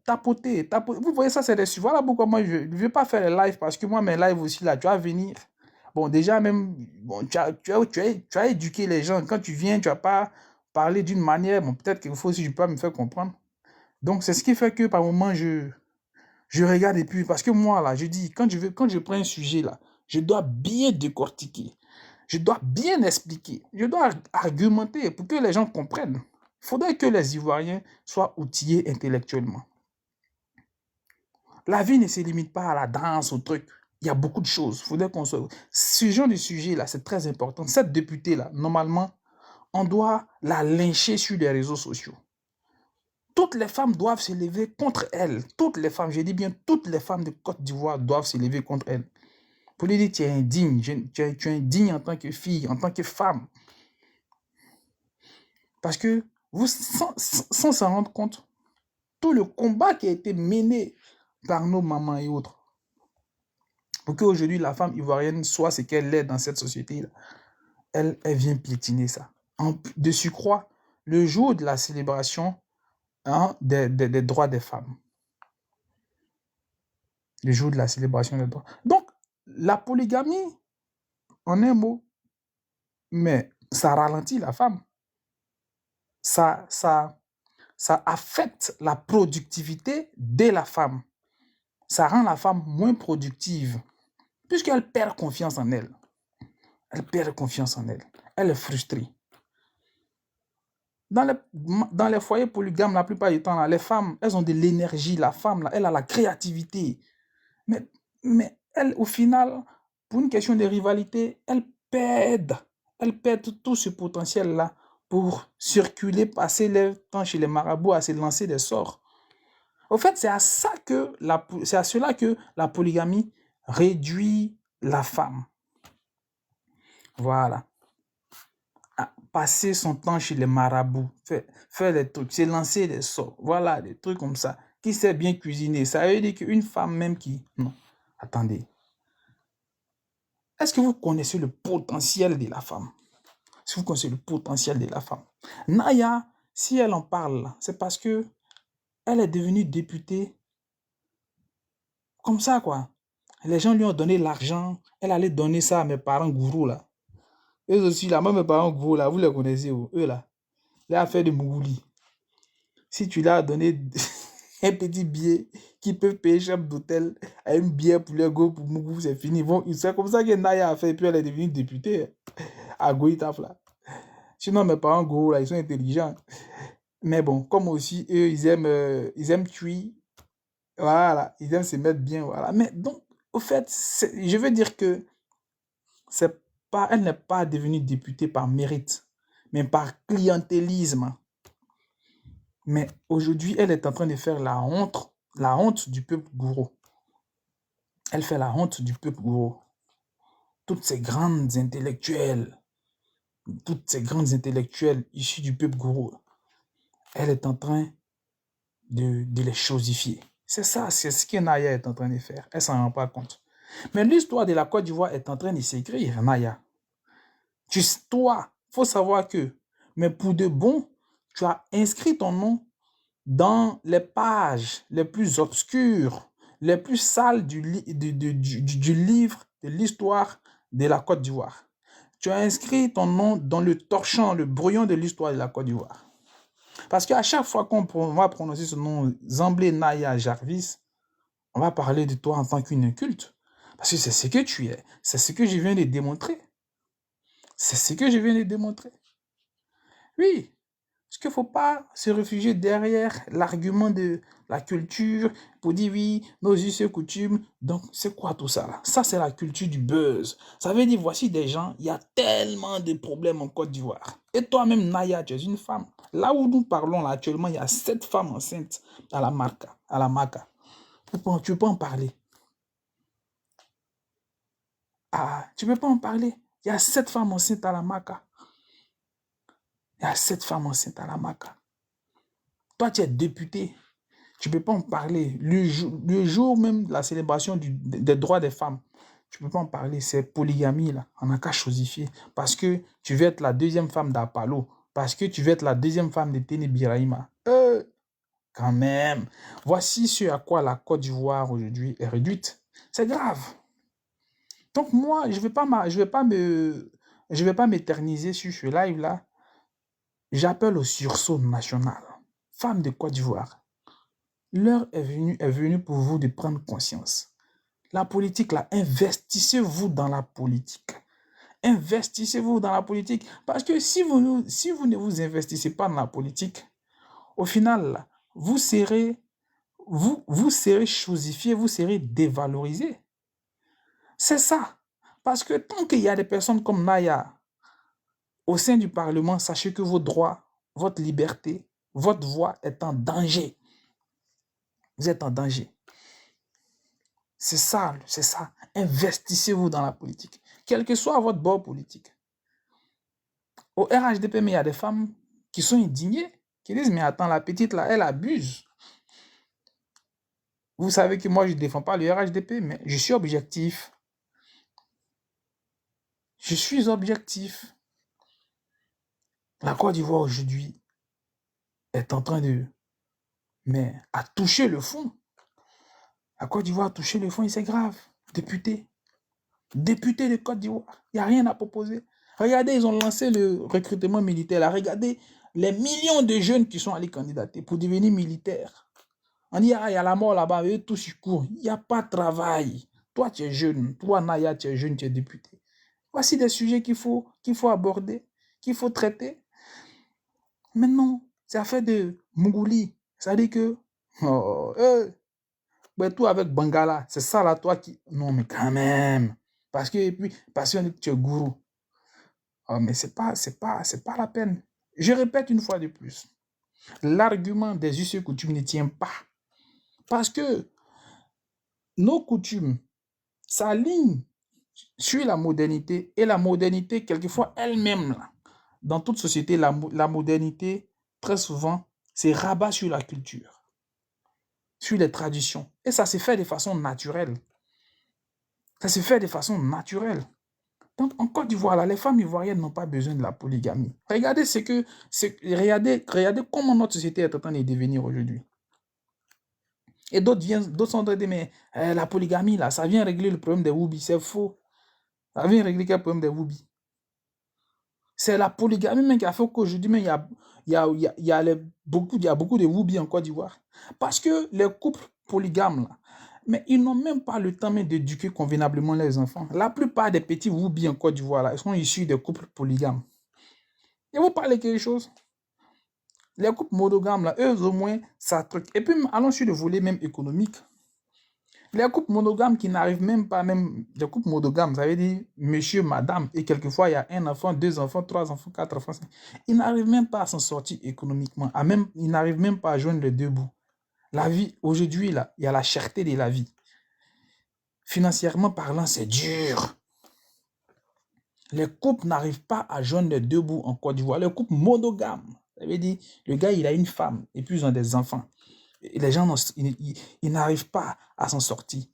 Tapoter. Vous voyez ça, c'est des sujets. Voilà pourquoi moi, je ne vais pas faire les lives parce que moi, mes lives aussi, là, tu vas venir. Bon, déjà, même, bon, tu as éduqué les gens. Quand tu viens, tu vas pas parler d'une manière. Bon, peut-être qu'il faut aussi, je peux me faire comprendre. Donc, c'est ce qui fait que par moment, je regarde et puis, parce que moi, là, je dis, quand je prends un sujet, là, je dois bien décortiquer. Je dois bien expliquer. Je dois argumenter pour que les gens comprennent. Il faudrait que les Ivoiriens soient outillés intellectuellement. La vie ne se limite pas à la danse, au truc. Il y a beaucoup de choses. Il faudrait qu'on soit... Ce genre de sujet-là, c'est très important. Cette députée-là, normalement, on doit la lyncher sur les réseaux sociaux. Toutes les femmes doivent se lever contre elle. Toutes les femmes, je dis bien, toutes les femmes de Côte d'Ivoire doivent se lever contre elle. Pour lui dire, tu es indigne. Tu es indigne en tant que fille, en tant que femme. Parce que, vous, sans s'en rendre compte, tout le combat qui a été mené par nos mamans et autres, pour qu'aujourd'hui la femme ivoirienne soit ce qu'elle est dans cette société-là, elle vient piétiner ça. De surcroît, le jour de la célébration des droits des femmes. Le jour de la célébration des droits. Donc, la polygamie, en un mot, mais ça ralentit la femme. Ça ça affecte la productivité de la femme. Ça rend la femme moins productive, puisqu'elle perd confiance en elle. Elle perd confiance en elle. Elle est frustrée. Dans les foyers polygames, la plupart du temps, là, les femmes, elles ont de l'énergie. La femme, là, elle a la créativité. Mais elle, au final, pour une question de rivalité, elle perd tout ce potentiel-là pour circuler, passer le temps chez les marabouts, à se lancer des sorts. Au fait, c'est à cela que la polygamie réduit la femme. Voilà. Passer son temps chez les marabouts, faire des trucs, se lancer des sorts, voilà, des trucs comme ça, qui sait bien cuisiner. Ça veut dire qu'une femme même qui... Non, attendez. Est-ce que vous connaissez le potentiel de la femme? Si vous connaissez le potentiel de la femme. Naya, si elle en parle, c'est parce que elle est devenue députée comme ça, quoi. Les gens lui ont donné l'argent, elle allait donner ça à mes parents gourous, là. Eux aussi, là, moi, mes parents gourous, là, vous les connaissez, eux, là. Les affaires de Mougouli. Si tu leur as donné un petit billet qui peut payer chambre d'hôtel à une bière pour les go pour Mougou, c'est fini. Bon, c'est comme ça que Naya a fait, et puis elle est devenue députée à Goïtaf, là. Sinon, mes parents gourous, là, ils sont intelligents. Mais bon, comme aussi, eux, ils aiment tuer. Voilà, ils aiment se mettre bien, voilà. Mais donc, au fait, je veux dire que elle n'est pas devenue députée par mérite, mais par clientélisme. Mais aujourd'hui, elle est en train de faire la honte du peuple gourou. Elle fait la honte du peuple gourou. Toutes ces grandes intellectuelles issues du peuple gourou, elle est en train de les chosifier. C'est ça, c'est ce que Naya est en train de faire. Elle s'en rend pas compte. Mais l'histoire de la Côte d'Ivoire est en train de s'écrire, Naya. Toi, il faut savoir que, mais pour de bon, tu as inscrit ton nom dans les pages les plus obscures, les plus sales du livre de l'histoire de la Côte d'Ivoire. Tu as inscrit ton nom dans le torchon, le brouillon de l'histoire de la Côte d'Ivoire. Parce qu'à chaque fois qu'on va prononcer ce nom, Zamblé Naya Jarvis, on va parler de toi en tant qu'une inculte. Parce que c'est ce que tu es. C'est ce que je viens de démontrer. C'est ce que je viens de démontrer. Oui. Parce qu'il ne faut pas se réfugier derrière l'argument de la culture pour dire oui, nos us et coutumes. Donc, c'est quoi tout ça là? Ça, c'est la culture du buzz. Ça veut dire, voici des gens, il y a tellement de problèmes en Côte d'Ivoire. Et toi-même, Naya, tu es une femme. Là où nous parlons là, actuellement, il y a 7 femmes enceintes à la Maca. Tu peux en parler. Ah, tu ne peux pas en parler. Il y a 7 femmes enceintes à la Maca. Il y a 7 femmes enceintes à la Maca. Toi, tu es député. Tu ne peux pas en parler. Le jour même de la célébration des droits des femmes, tu ne peux pas en parler. C'est polygamie, là. On n'a qu'à chosifier. Parce que tu veux être la deuxième femme d'Apalo. Parce que tu veux être la deuxième femme de Téné Birahima. Quand même. Voici ce à quoi la Côte d'Ivoire aujourd'hui est réduite. C'est grave. Donc moi, je ne vais pas m'éterniser sur ce live-là. J'appelle au sursaut national. Femmes de Côte d'Ivoire, l'heure est venue pour vous de prendre conscience. La politique, là, investissez-vous dans la politique. Investissez-vous dans la politique. Parce que si vous ne vous investissez pas dans la politique, au final, là, vous serez chosifié, vous serez dévalorisé. C'est ça. Parce que tant qu'il y a des personnes comme Naya au sein du Parlement, sachez que vos droits, votre liberté, votre voix est en danger. Vous êtes en danger. C'est ça. Investissez-vous dans la politique. Quel que soit votre bord politique. Au RHDP, mais il y a des femmes qui sont indignées, qui disent, mais attends, la petite là, elle abuse. Vous savez que moi, je ne défends pas le RHDP, mais je suis objectif. Je suis objectif. La Côte d'Ivoire aujourd'hui est en train à toucher le fond. La Côte d'Ivoire a touché le fond et c'est grave. Député de Côte d'Ivoire, il n'y a rien à proposer. Regardez, ils ont lancé le recrutement militaire. Là. Regardez Les millions de jeunes qui sont allés candidater pour devenir militaires. On dit, ah, il y a la mort là-bas, eux tous ils courent. Il n'y a pas de travail. Toi, tu es jeune. Toi, Naya, tu es jeune, tu es député. Voici des sujets qu'il faut aborder, qu'il faut traiter. Maintenant, c'est affaire de Mougouli. Ça dit que, ben, tout avec Bangala, c'est ça là, toi qui... Non, mais quand même. Parce que tu es gourou. Oh, mais c'est pas la peine. Je répète une fois de plus. L'argument des us et coutumes ne tient pas. Parce que nos coutumes s'alignent sur la modernité. Et la modernité, quelquefois, elle-même, là, dans toute société, la modernité, très souvent, c'est rabat sur la culture, sur les traditions. Et ça se fait de façon naturelle. Ça se fait de façon naturelle. Donc, en Côte d'Ivoire, là, les femmes ivoiriennes n'ont pas besoin de la polygamie. Regardez regardez comment notre société est en train de devenir aujourd'hui. Et d'autres sont en train de dire, mais la polygamie, là, ça vient régler le problème des Woubi. C'est faux. Ça vient régler quel problème des Woubi? C'est la polygamie même qui a fait qu'aujourd'hui, il y a beaucoup de Woubi en Côte d'Ivoire. Parce que les couples polygames, là, mais ils n'ont même pas le temps d'éduquer convenablement les enfants. La plupart des petits Woubi en Côte d'Ivoire, là, ils sont issus des couples polygames. Et vous parlez quelque chose? Les couples monogames, là, eux au moins, ça truc. Et puis, allons sur le volet même économique. Les couples monogames qui n'arrivent même pas, les couples monogames, ça veut dire monsieur, madame, et quelquefois il y a un enfant, 2 enfants, 3 enfants, 4 enfants, 5. Ils n'arrivent même pas à s'en sortir économiquement, ils n'arrivent même pas à joindre les deux bouts. La vie, aujourd'hui, là, il y a la cherté de la vie. Financièrement parlant, c'est dur. Les couples n'arrivent pas à joindre les deux bouts en Côte d'Ivoire. Les couples monogames, ça veut dire, le gars, il a une femme, et puis ils ont des enfants. Et les gens, ils n'arrivent pas à s'en sortir.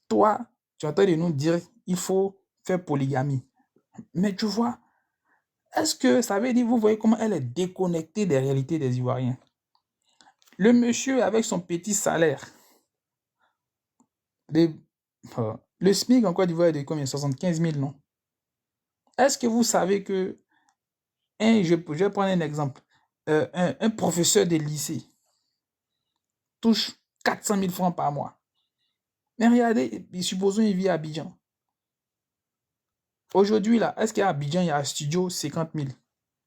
Toi, tu es en train de nous dire il faut faire polygamie. Mais tu vois, est-ce que ça veut dire, vous voyez comment elle est déconnectée des réalités des Ivoiriens? Le monsieur avec son petit salaire, le SMIC en Côte d'Ivoire est de combien? 75 000, non? Est-ce que vous savez que, je vais prendre un exemple, un professeur de lycée touche 400 000 francs par mois? Mais regardez, supposons qu'il vit à Abidjan. Aujourd'hui, là, est-ce qu'à Abidjan, il y a un studio 50 000?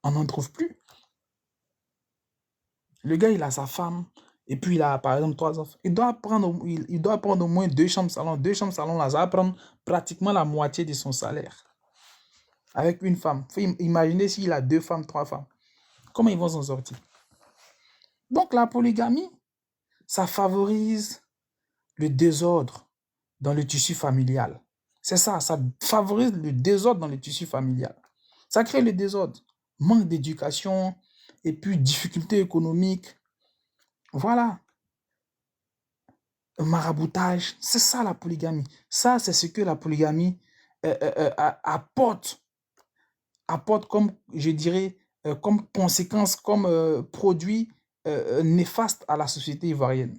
On n'en trouve plus. Le gars, il a sa femme, et puis il a, par exemple, 3 enfants. Il doit prendre au moins 2 chambres salon. 2 chambres salon, là, ça va prendre pratiquement la moitié de son salaire. Avec une femme. Faut imaginer s'il a 2 femmes, 3 femmes. Comment ils vont s'en sortir? Donc, la polygamie, ça favorise le désordre dans le tissu familial. C'est ça favorise le désordre dans le tissu familial. Ça crée le désordre. Manque d'éducation, et puis difficultés économiques. Voilà. Maraboutage. C'est ça la polygamie. Ça, c'est ce que la polygamie apporte comme, je dirais, comme conséquence, comme produit néfaste à la société ivoirienne.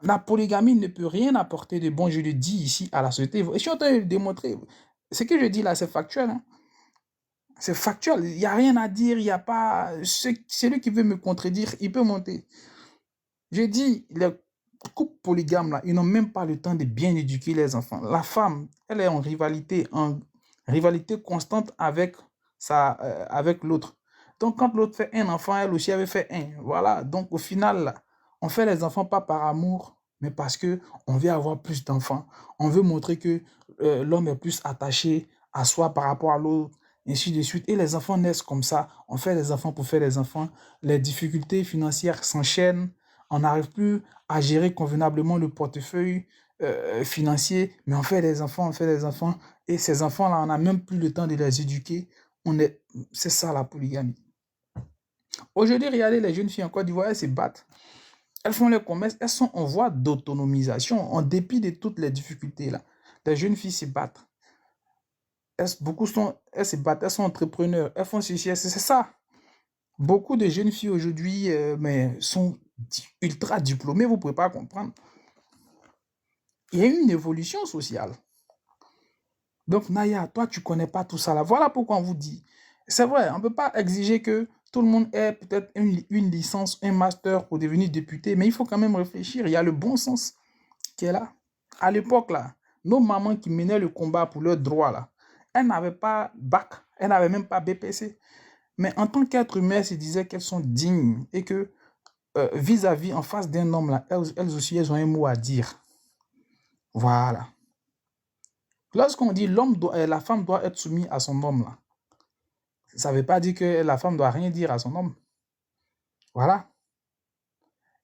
La polygamie ne peut rien apporter de bon, je le dis ici, à la société ivoirienne. Je suis en train de le démontrer. Ce que je dis là, c'est factuel. Hein? C'est factuel. Il n'y a rien à dire. Il n'y a pas... Celui qui veut me contredire, il peut monter. Je dis, les couples polygames, là, ils n'ont même pas le temps de bien éduquer les enfants. La femme, elle est en rivalité constante avec l'autre. Donc, quand l'autre fait un enfant, elle aussi avait fait un. Voilà. Donc, au final, là, on fait les enfants pas par amour, mais parce qu'on veut avoir plus d'enfants. On veut montrer que l'homme est plus attaché à soi par rapport à l'autre, ainsi de suite. Et les enfants naissent comme ça. On fait les enfants pour faire les enfants. Les difficultés financières s'enchaînent. On n'arrive plus à gérer convenablement le portefeuille financier, mais on fait des enfants. Et ces enfants-là, on n'a même plus le temps de les éduquer. C'est ça la polygamie. Aujourd'hui, regardez les jeunes filles en Côte d'Ivoire, elles se battent. Elles font les commerces, elles sont en voie d'autonomisation, en dépit de toutes les difficultés là. Les jeunes filles se battent. Elles se battent, elles sont entrepreneurs, elles font ceci, c'est ça. Beaucoup de jeunes filles aujourd'hui sont ultra diplômées, vous ne pouvez pas comprendre. Il y a une évolution sociale. Donc Naya, toi tu ne connais pas tout ça là. Voilà pourquoi on vous dit. C'est vrai, on ne peut pas exiger que tout le monde ait peut-être une licence, un master pour devenir député, mais il faut quand même réfléchir. Il y a le bon sens qui est là. À l'époque, là, nos mamans qui menaient le combat pour leurs droits, là, elles n'avaient pas bac, elles n'avaient même pas BPC. Mais en tant qu'être humain, elles se disaient qu'elles sont dignes et que vis-à-vis, en face d'un homme, là, elles aussi, elles ont un mot à dire. Voilà. Lorsqu'on dit la femme doit être soumise à son homme, là, ça ne veut pas dire que la femme ne doit rien dire à son homme. Voilà.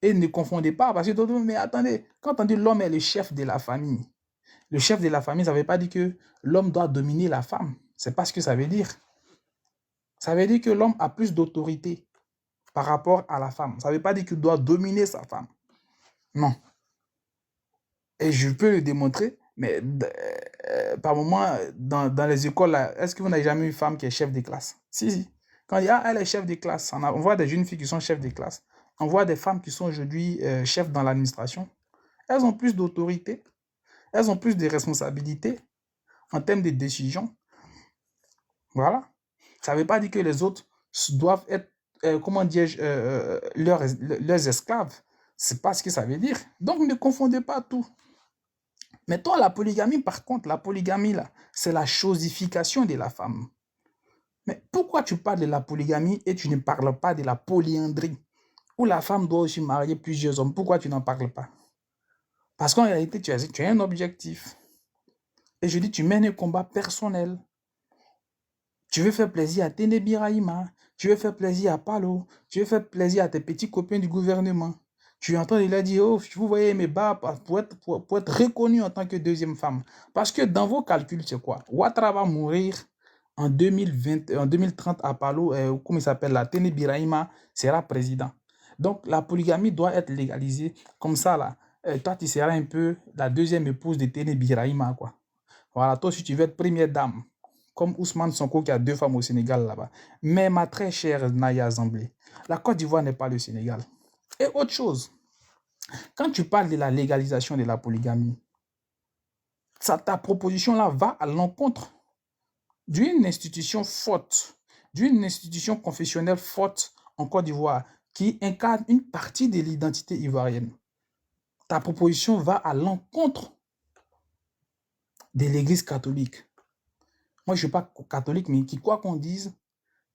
Et ne confondez pas, parce que mais attendez, quand on dit l'homme est le chef de la famille, le chef de la famille, ça ne veut pas dire que l'homme doit dominer la femme. C'est pas ce que ça veut dire. Ça veut dire que l'homme a plus d'autorité par rapport à la femme. Ça ne veut pas dire qu'il doit dominer sa femme. Non. Et je peux le démontrer, mais par moment, dans les écoles, est-ce que vous n'avez jamais eu une femme qui est chef de classe? Si. Quand on dit, elle est chef de classe, on voit des jeunes filles qui sont chefs de classe. On voit des femmes qui sont aujourd'hui chefs dans l'administration. Elles ont plus d'autorité. Elles ont plus de responsabilités en termes de décision. Voilà. Ça ne veut pas dire que les autres doivent être, comment dirais-je, leurs esclaves. C'est pas ce que ça veut dire. Donc, ne confondez pas tout. Mais toi, la polygamie, par contre, la polygamie, là, c'est la chosification de la femme. Mais pourquoi tu parles de la polygamie et tu ne parles pas de la polyandrie, où la femme doit aussi marier plusieurs hommes? Pourquoi tu n'en parles pas? Parce qu'en réalité, tu as un objectif. Et je dis, tu mènes un combat personnel. Tu veux faire plaisir à Ténébi Rahima, tu veux faire plaisir à Palo, tu veux faire plaisir à tes petits copains du gouvernement. Tu es en train de leur dire, oh, vous voyez mes bas pour être reconnu en tant que deuxième femme. Parce que dans vos calculs, c'est quoi? Ouattara va mourir en 2030 à Palo, comme il s'appelle là, Ténébi Rahima sera président. Donc la polygamie doit être légalisée. Comme ça, là, toi, tu seras un peu la deuxième épouse de Ténébi Rahima, quoi. Voilà, toi, si tu veux être première dame, comme Ousmane Sonko qui a 2 femmes au Sénégal là-bas. Mais ma très chère Naya Zamblé, la Côte d'Ivoire n'est pas le Sénégal. Et autre chose, quand tu parles de la légalisation de la polygamie, ta proposition là va à l'encontre d'une institution forte, d'une institution confessionnelle forte en Côte d'Ivoire qui incarne une partie de l'identité ivoirienne. Ta proposition va à l'encontre de l'Église catholique. Moi, je ne suis pas catholique, mais qui, quoi qu'on dise,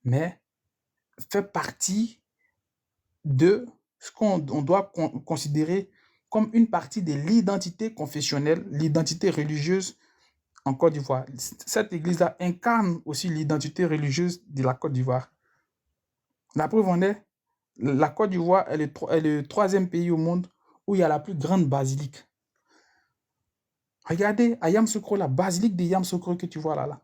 mais fait partie de ce qu'on doit considérer comme une partie de l'identité confessionnelle, l'identité religieuse en Côte d'Ivoire. Cette église-là incarne aussi l'identité religieuse de la Côte d'Ivoire. La preuve en est, la Côte d'Ivoire est le 3e pays au monde où il y a la plus grande basilique. Regardez à Yamoussoukro, la basilique de Yamoussoukro que tu vois là.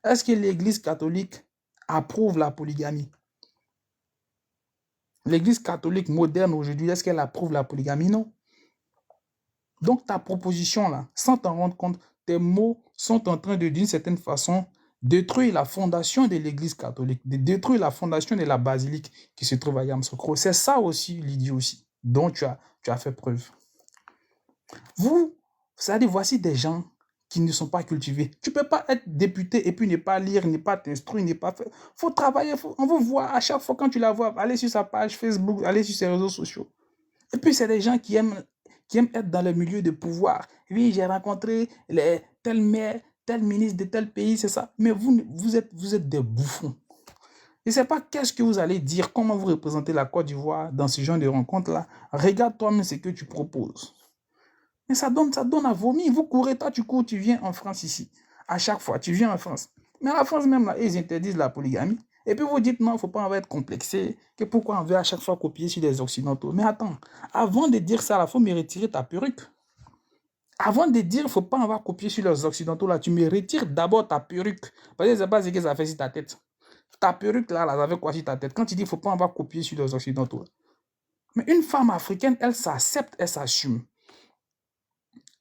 Est-ce que l'Église catholique approuve la polygamie? L'Église catholique moderne aujourd'hui, est-ce qu'elle approuve la polygamie? Non. Donc ta proposition là, sans t'en rendre compte, tes mots sont en train de, d'une certaine façon, détruire la fondation de l'Église catholique, de détruire la fondation de la basilique qui se trouve à Yamoussoukro. C'est ça aussi l'idiotie dont tu as fait preuve. C'est-à-dire, voici des gens qui ne sont pas cultivés. Tu ne peux pas être député et puis ne pas lire, ne pas t'instruire, ne pas faire. Il faut travailler, on vous voit à chaque fois quand tu la vois, aller sur sa page Facebook, aller sur ses réseaux sociaux. Et puis, c'est des gens qui aiment être dans le milieu de pouvoir. Oui, j'ai rencontré tel maire, tel ministre de tel pays, c'est ça. Mais vous êtes des bouffons. Je ne sais pas qu'est-ce que vous allez dire, comment vous représentez la Côte d'Ivoire dans ce genre de rencontres-là. Regarde toi-même ce que tu proposes. Mais ça donne à vomir. Vous courez, toi tu cours, tu viens en France ici. À chaque fois, tu viens en France. Mais en France même, là, ils interdisent la polygamie. Et puis vous dites, non, il ne faut pas en être complexé. Que pourquoi on veut à chaque fois copier sur les Occidentaux? Mais attends, avant de dire ça, il faut me retirer ta perruque. Avant de dire, il ne faut pas avoir copié sur les Occidentaux, là, tu me retires d'abord ta perruque. Parce que ce n'est pas ce que ça fait sur ta tête. Ta perruque, là, ça fait quoi sur ta tête? Quand tu dis, il ne faut pas avoir copié sur les Occidentaux. Mais une femme africaine, elle s'accepte, elle s'assume.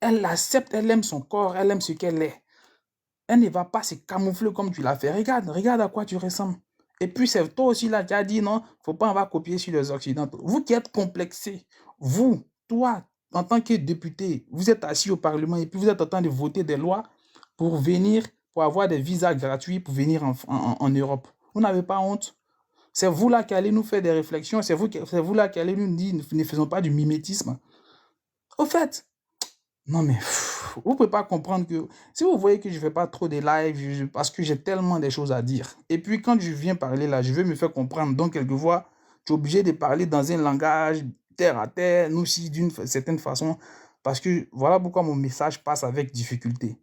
Elle l'accepte, elle aime son corps, elle aime ce qu'elle est. Elle ne va pas se camoufler comme tu l'as fait. Regarde à quoi tu ressembles. Et puis c'est toi aussi là qui as dit non, il ne faut pas avoir copié sur les Occidentaux. Vous qui êtes complexés, toi, en tant que député, vous êtes assis au Parlement et puis vous êtes en train de voter des lois pour avoir des visas gratuits pour venir en Europe. Vous n'avez pas honte? C'est vous là qui allez nous faire des réflexions. C'est vous là qui allez nous dire, ne faisons pas du mimétisme. Au fait, non mais, vous ne pouvez pas comprendre que, si vous voyez que je ne fais pas trop de live, parce que j'ai tellement de choses à dire. Et puis quand je viens parler là, je veux me faire comprendre. Donc quelquefois, tu es obligé de parler dans un langage terre à terre, nous aussi d'une certaine façon, parce que voilà pourquoi mon message passe avec difficulté.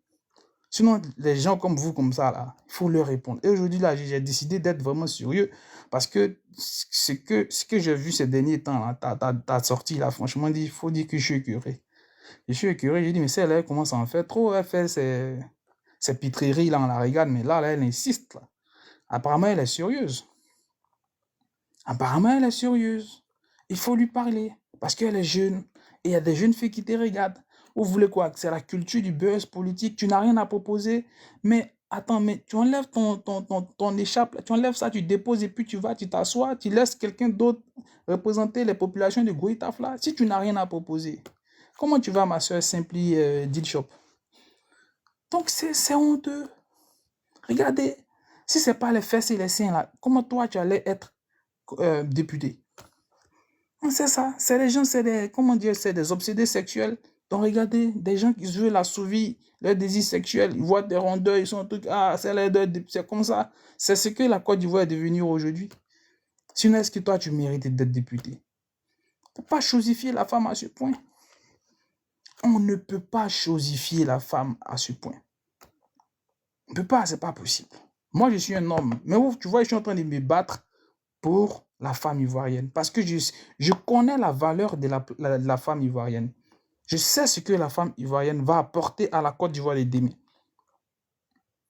Sinon, les gens comme vous, comme ça, là, il faut leur répondre. Et aujourd'hui, là, j'ai décidé d'être vraiment sérieux parce que ce que j'ai vu ces derniers temps, là, ta sortie, là, franchement, il faut dire que je suis écœuré. Je suis écœuré, j'ai dit, mais celle-là, elle commence à en faire trop, elle fait ses pitreries, là, on la regarde, mais là, elle insiste, là. Apparemment, elle est sérieuse. Apparemment, elle est sérieuse. Il faut lui parler parce qu'elle est jeune. Et il y a des jeunes filles qui te regardent. Vous voulez quoi? C'est la culture du buzz politique. Tu n'as rien à proposer. Mais attends, mais tu enlèves ton écharpe, tu enlèves ça, tu déposes et puis tu vas, tu t'assois, tu laisses quelqu'un d'autre représenter les populations de Goïtafla. Si tu n'as rien à proposer, comment tu vas, ma soeur Simply Dilshop? Donc c'est honteux. Regardez, si ce n'est pas les fesses et les seins là, comment toi tu allais être député? C'est ça, c'est les gens, c'est des, comment dire, c'est des obsédés sexuels. Donc regardez, des gens qui veulent assouvir leur désir sexuel, ils voient des rondeurs, ils sont un truc, ah, c'est comme ça. C'est ce que la Côte d'Ivoire est devenue aujourd'hui. Sinon, est-ce que toi, tu mérites d'être député? On ne peut pas chosifier la femme à ce point. On ne peut pas chosifier la femme à ce point. On ne peut pas, c'est pas possible. Moi, je suis un homme, mais tu vois, je suis en train de me battre pour la femme ivoirienne. Parce que je connais la valeur de la femme ivoirienne. Je sais ce que la femme ivoirienne va apporter à la Côte d'Ivoire de demain.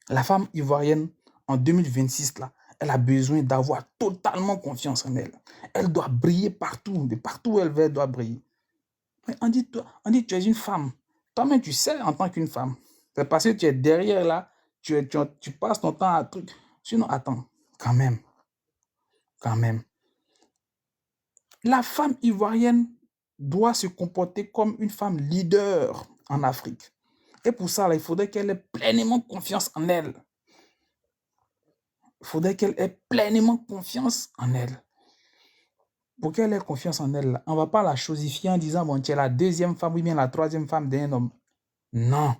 La femme ivoirienne, en 2026, là, elle a besoin d'avoir totalement confiance en elle. Elle doit briller partout. De partout où elle va, elle doit briller. Mais on dit, tu es une femme. Toi-même, tu sais en tant qu'une femme. C'est parce que tu es derrière là, tu passes ton temps à truc. Sinon, attends, quand même. La femme ivoirienne doit se comporter comme une femme leader en Afrique. Et pour ça, là, il faudrait qu'elle ait pleinement confiance en elle. Il faudrait qu'elle ait pleinement confiance en elle. Pour qu'elle ait confiance en elle, là, on ne va pas la chosifier en disant, bon, tu es la deuxième femme ou bien la troisième femme d'un homme. Non.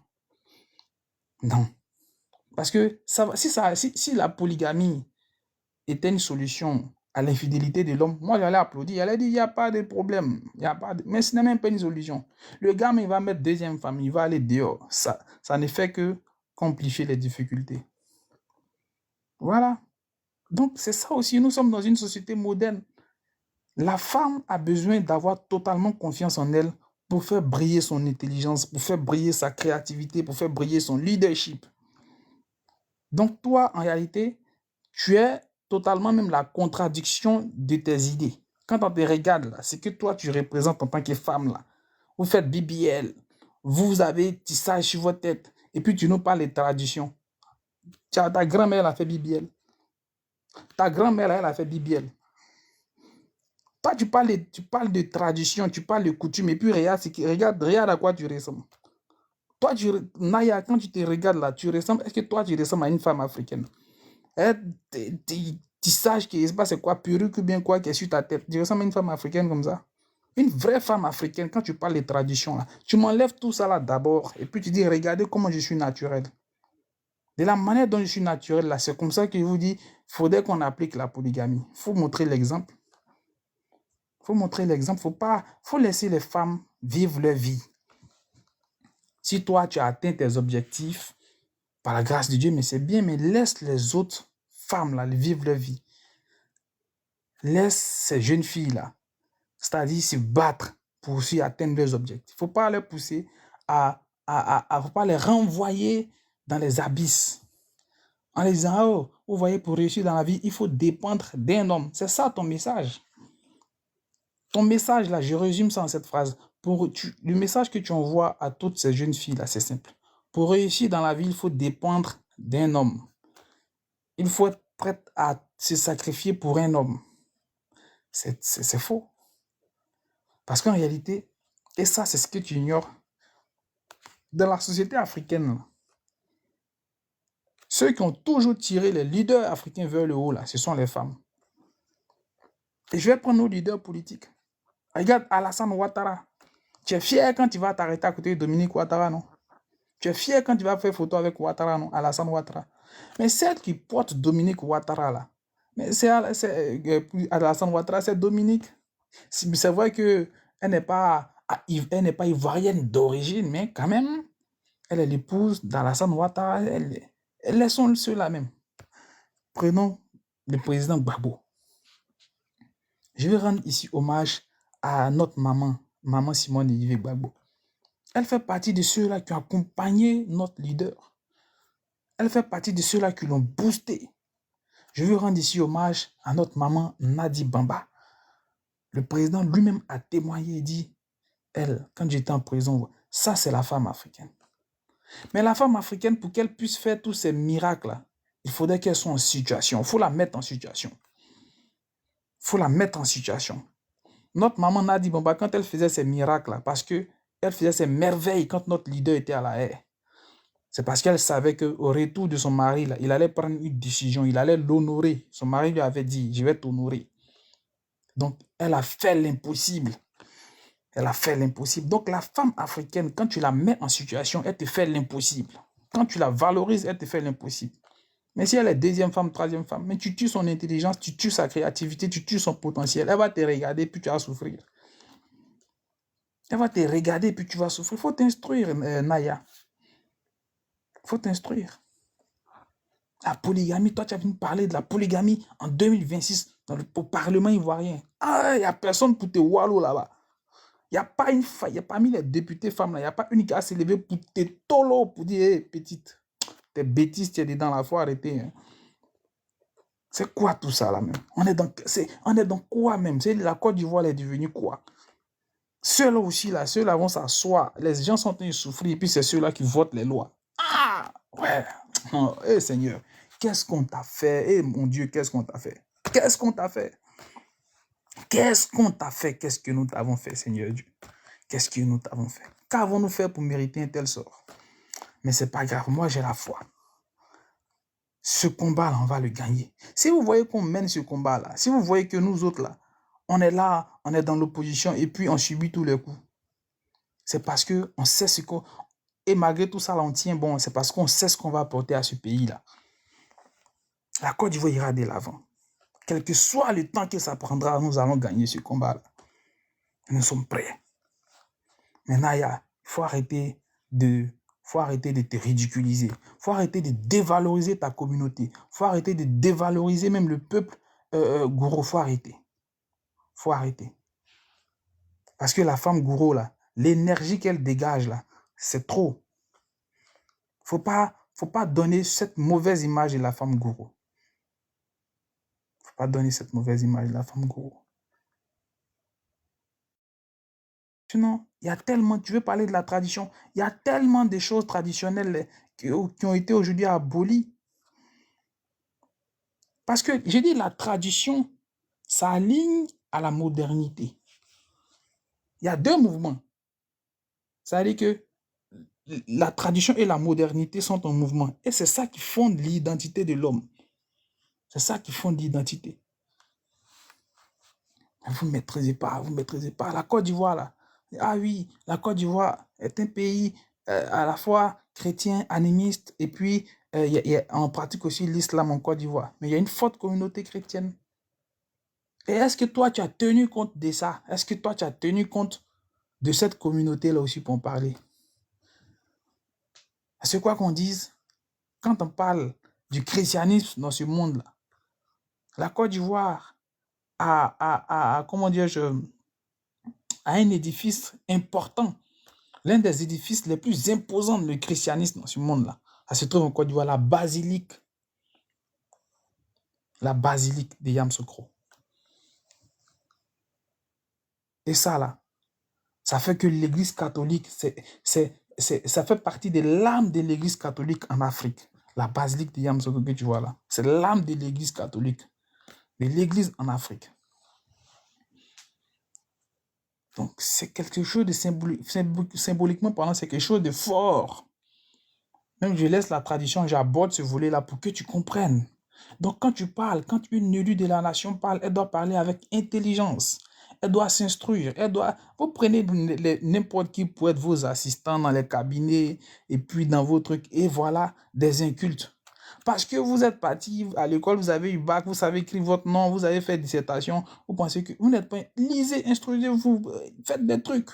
Parce que si la polygamie était une solution à l'infidélité de l'homme, moi j'allais applaudir, j'allais dire il n'y a pas de problème, mais ce n'est même pas une solution. Le gars, il va mettre deuxième femme, il va aller dehors. Ça ne fait que compliquer les difficultés. Voilà. Donc c'est ça aussi, nous sommes dans une société moderne. La femme a besoin d'avoir totalement confiance en elle pour faire briller son intelligence, pour faire briller sa créativité, pour faire briller son leadership. Donc toi, en réalité, tu es totalement même la contradiction de tes idées. Quand on te regarde, là, c'est que toi, tu représentes en tant que femme. Là. Vous faites BBL, vous avez tissage sur votre tête, et puis tu nous parles de traditions. Ta grand-mère, elle a fait BBL. Ta grand-mère, elle a fait BBL. Toi, tu parles de tradition, tu parles de coutume, et puis regarde à quoi tu ressembles. Toi, Naya, quand tu te regardes là, tu ressembles, est-ce que toi, tu ressembles à une femme africaine? Tissage qui est pas c'est quoi, perruque ou bien quoi qui est sur ta tête. Tu ressembles à une femme africaine comme ça. Une vraie femme africaine, quand tu parles de tradition, là, tu m'enlèves tout ça là d'abord, et puis tu dis, regardez comment je suis naturel. De la manière dont je suis naturel, là, c'est comme ça que je vous dis, il faudrait qu'on applique la polygamie. Il faut montrer l'exemple. Il faut montrer l'exemple. Faut laisser les femmes vivre leur vie. Si toi, tu as atteint tes objectifs, par la grâce de Dieu, mais c'est bien, mais laisse les autres femmes là vivre leur vie. Laisse ces jeunes filles là, c'est-à-dire se battre pour aussi atteindre leurs objectifs. Il ne faut pas les pousser faut pas les renvoyer dans les abysses. En les disant, oh, vous voyez, pour réussir dans la vie, il faut dépendre d'un homme. C'est ça ton message. Ton message là, je résume ça en cette phrase. Le message que tu envoies à toutes ces jeunes filles là, c'est simple. Pour réussir dans la vie, il faut dépendre d'un homme. Il faut être prêt à se sacrifier pour un homme. C'est faux. Parce qu'en réalité, et ça c'est ce que tu ignores, dans la société africaine, ceux qui ont toujours tiré les leaders africains vers le haut, là, ce sont les femmes. Et je vais prendre nos leaders politiques. Regarde Alassane Ouattara. Tu es fier quand tu vas t'arrêter à côté de Dominique Ouattara, non? Tu es fier quand tu vas faire photo avec Ouattara, non? Alassane Ouattara. Mais celle qui porte Dominique Ouattara, là, mais c'est Alassane Ouattara, c'est Dominique. C'est vrai qu'elle n'est pas, elle n'est pas ivoirienne d'origine, mais quand même, elle est l'épouse d'Alassane Ouattara. Elles sont ceux-là même. Prenons le président Gbagbo. Je vais rendre ici hommage à notre maman, maman Simone Olivier Gbagbo. Elle fait partie de ceux-là qui ont accompagné notre leader. Elle fait partie de ceux-là qui l'ont boosté. Je veux rendre ici hommage à notre maman Nadi Bamba. Le président lui-même a témoigné et dit, elle, quand j'étais en prison, ça c'est la femme africaine. Mais la femme africaine, pour qu'elle puisse faire tous ces miracles-là, il faudrait qu'elle soit en situation. Il faut la mettre en situation. Il faut la mettre en situation. Notre maman Nadi Bamba, quand elle faisait ces miracles-là, parce qu'elle faisait ces merveilles quand notre leader était à la haie, c'est parce qu'elle savait qu'au retour de son mari, là, il allait prendre une décision, il allait l'honorer. Son mari lui avait dit, je vais t'honorer. Donc, elle a fait l'impossible. Elle a fait l'impossible. Donc, la femme africaine, quand tu la mets en situation, elle te fait l'impossible. Quand tu la valorises, elle te fait l'impossible. Mais si elle est deuxième femme, troisième femme, mais tu tues son intelligence, tu tues sa créativité, tu tues son potentiel, elle va te regarder puis tu vas souffrir. Elle va te regarder puis tu vas souffrir. Il faut t'instruire, Naya. Il faut t'instruire. La polygamie, toi tu as venu parler de la polygamie en 2026 dans le Parlement ivoirien. Ah, il n'y a personne pour te wallo là-bas. Il n'y a pas une femme, il y a parmi les députés femmes là, il n'y a pas une qui a s'est levée pour te tolo, pour dire, hey, petite, tes bêtises, tu es dedans là, il faut arrêter. Hein. C'est quoi tout ça là même? On est dans quoi même? C'est la Côte d'Ivoire est devenue quoi? Ceux-là aussi là, ceux-là vont s'asseoir. Les gens sont en train de souffrir et puis c'est ceux-là qui votent les lois. Ah ouais. Oh, hey, Seigneur, qu'est-ce qu'on t'a fait? Eh mon Dieu, qu'est-ce qu'on t'a fait? Qu'est-ce qu'on t'a fait? Qu'est-ce qu'on t'a fait? Qu'est-ce que nous t'avons fait, Seigneur Dieu? Qu'est-ce que nous t'avons fait? Qu'avons-nous fait pour mériter un tel sort? Mais c'est pas grave, moi j'ai la foi. Ce combat-là, on va le gagner. Si vous voyez qu'on mène ce combat-là, si vous voyez que nous autres là, on est là, on est dans l'opposition et puis on subit tous les coups, c'est parce qu'on sait ce qu'on... Et malgré tout ça, là, on tient bon, c'est parce qu'on sait ce qu'on va apporter à ce pays-là. La Côte d'Ivoire ira de l'avant. Quel que soit le temps que ça prendra, nous allons gagner ce combat-là. Nous sommes prêts. Mais Naya, il faut arrêter de te ridiculiser. Il faut arrêter de dévaloriser ta communauté. Il faut arrêter de dévaloriser même le peuple Gouro. Il faut arrêter. Il faut arrêter. Parce que la femme Gouro, là, l'énergie qu'elle dégage, là, c'est trop. Faut pas donner cette mauvaise image de la femme Gouro. Faut pas donner cette mauvaise image de la femme Gouro. Sinon, il y a tellement, tu veux parler de la tradition, il y a tellement de choses traditionnelles qui ont été aujourd'hui abolies. Parce que, j'ai dit, la tradition s'aligne à la modernité. Il y a deux mouvements. Ça veut dire que la tradition et la modernité sont en mouvement. Et c'est ça qui fonde l'identité de l'homme. C'est ça qui fonde l'identité. Vous ne maîtrisez pas, vous ne maîtrisez pas. La Côte d'Ivoire, là. Ah oui, la Côte d'Ivoire est un pays à la fois chrétien, animiste, et puis on pratique aussi l'islam en Côte d'Ivoire. Mais il y a une forte communauté chrétienne. Et est-ce que toi, tu as tenu compte de ça? Est-ce que toi, tu as tenu compte de cette communauté-là aussi pour en parler? C'est quoi qu'on dise? Quand on parle du christianisme dans ce monde-là, la Côte d'Ivoire a comment dire-je, a un édifice important. L'un des édifices les plus imposants du christianisme dans ce monde-là. Ça se trouve en Côte d'Ivoire, la basilique de Yamoussoukro. Et ça, là, ça fait que l'Église catholique, ça fait partie de l'âme de l'Église catholique en Afrique. La basilique de Yamoussoukro que tu vois là, c'est l'âme de l'Église catholique, de l'Église en Afrique. Donc, c'est quelque chose de symboliquement parlant, c'est quelque chose de fort. Même je laisse la tradition, j'aborde ce volet-là pour que tu comprennes. Donc, quand tu parles, quand une élue de la nation parle, elle doit parler avec intelligence. Elle doit s'instruire. Vous prenez n'importe qui pour être vos assistants dans les cabinets et puis dans vos trucs. Et voilà, des incultes. Parce que vous êtes parti à l'école, vous avez eu bac, vous savez écrire votre nom, vous avez fait dissertation. Vous pensez que vous n'êtes pas... Lisez, instruisez-vous, faites des trucs.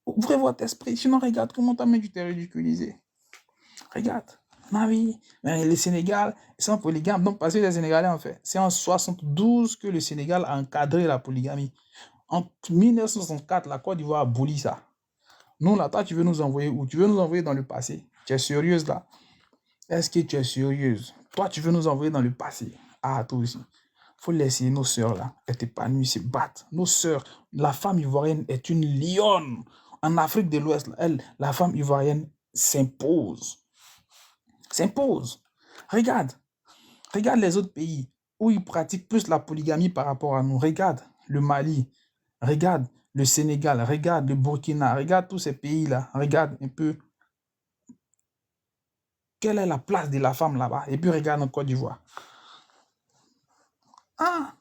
Ouvrez votre esprit. Sinon, regarde comment toi-même tu t'es ridiculisé. Regarde. Ma vie, mais le Sénégal, ils sont polygames. Donc, parce que les Sénégalais, en fait, c'est en 72 que le Sénégal a encadré la polygamie. En 1964, la Côte d'Ivoire a aboli ça. Nous, là, toi, tu veux nous envoyer où? Tu veux nous envoyer dans le passé? Tu es sérieuse, là? Est-ce que tu es sérieuse? Toi, tu veux nous envoyer dans le passé? Ah, toi aussi. Faut laisser nos sœurs, là, être épanouies, se battre. Nos sœurs, la femme ivoirienne est une lionne. En Afrique de l'Ouest, elle, la femme ivoirienne s'impose. S'impose. Regarde les autres pays où ils pratiquent plus la polygamie par rapport à nous. Regarde le Mali, regarde le Sénégal, regarde le Burkina, regarde tous ces pays-là. Regarde un peu quelle est la place de la femme là-bas. Et puis regarde en Côte d'Ivoire. Ah,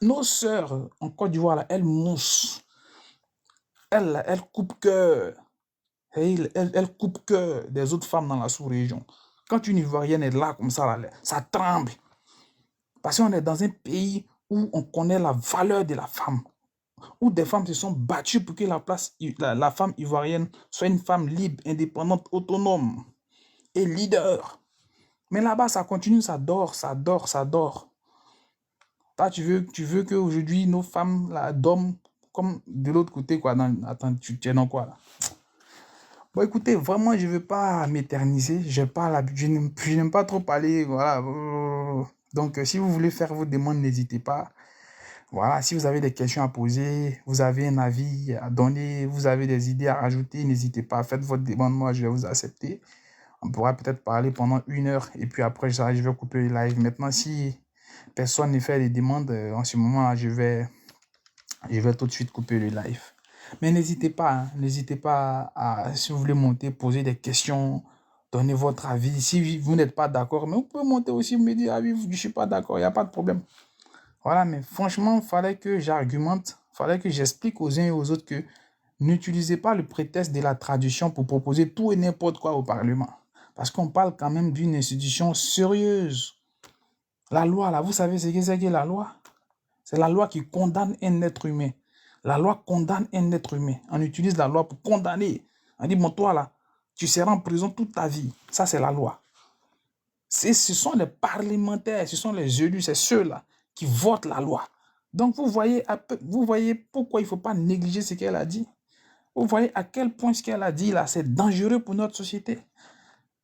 nos sœurs en Côte d'Ivoire, là, elles moussent. Elles coupent cœur. Elles coupent cœur des autres femmes dans la sous-région. Quand une Ivoirienne est là comme ça, là, ça tremble. Parce qu'on est dans un pays où on connaît la valeur de la femme. Où des femmes se sont battues pour que la femme ivoirienne soit une femme libre, indépendante, autonome et leader. Mais là-bas, ça continue, ça dort. Toi, tu veux qu'aujourd'hui, nos femmes là, dorment comme de l'autre côté, quoi. Attends, tu es dans quoi, là? Bon, écoutez, vraiment, je ne veux pas m'éterniser. Je n'aime pas trop parler, voilà. Donc, si vous voulez faire vos demandes, n'hésitez pas. Voilà, si vous avez des questions à poser, vous avez un avis à donner, vous avez des idées à rajouter, n'hésitez pas. Faites votre demande, moi, je vais vous accepter. On pourra peut-être parler pendant 1 heure et puis après, je vais couper le live. Maintenant, si personne ne fait les demandes, en ce moment, je vais tout de suite couper le live. Mais n'hésitez pas à, si vous voulez monter, poser des questions, donner votre avis. Si vous n'êtes pas d'accord, mais vous pouvez monter aussi, me dire, ah oui, je ne suis pas d'accord, il n'y a pas de problème. Voilà, mais franchement, il fallait que j'argumente, il fallait que j'explique aux uns et aux autres que n'utilisez pas le prétexte de la tradition pour proposer tout et n'importe quoi au Parlement. Parce qu'on parle quand même d'une institution sérieuse. La loi, là, vous savez ce que c'est que la loi? C'est la loi qui condamne un être humain. La loi condamne un être humain. On utilise la loi pour condamner. On dit, bon, toi, là, tu seras en prison toute ta vie. Ça, c'est la loi. Ce sont les parlementaires, ce sont les élus, c'est ceux-là qui votent la loi. Donc, vous voyez pourquoi il ne faut pas négliger ce qu'elle a dit. Vous voyez à quel point ce qu'elle a dit, là, c'est dangereux pour notre société.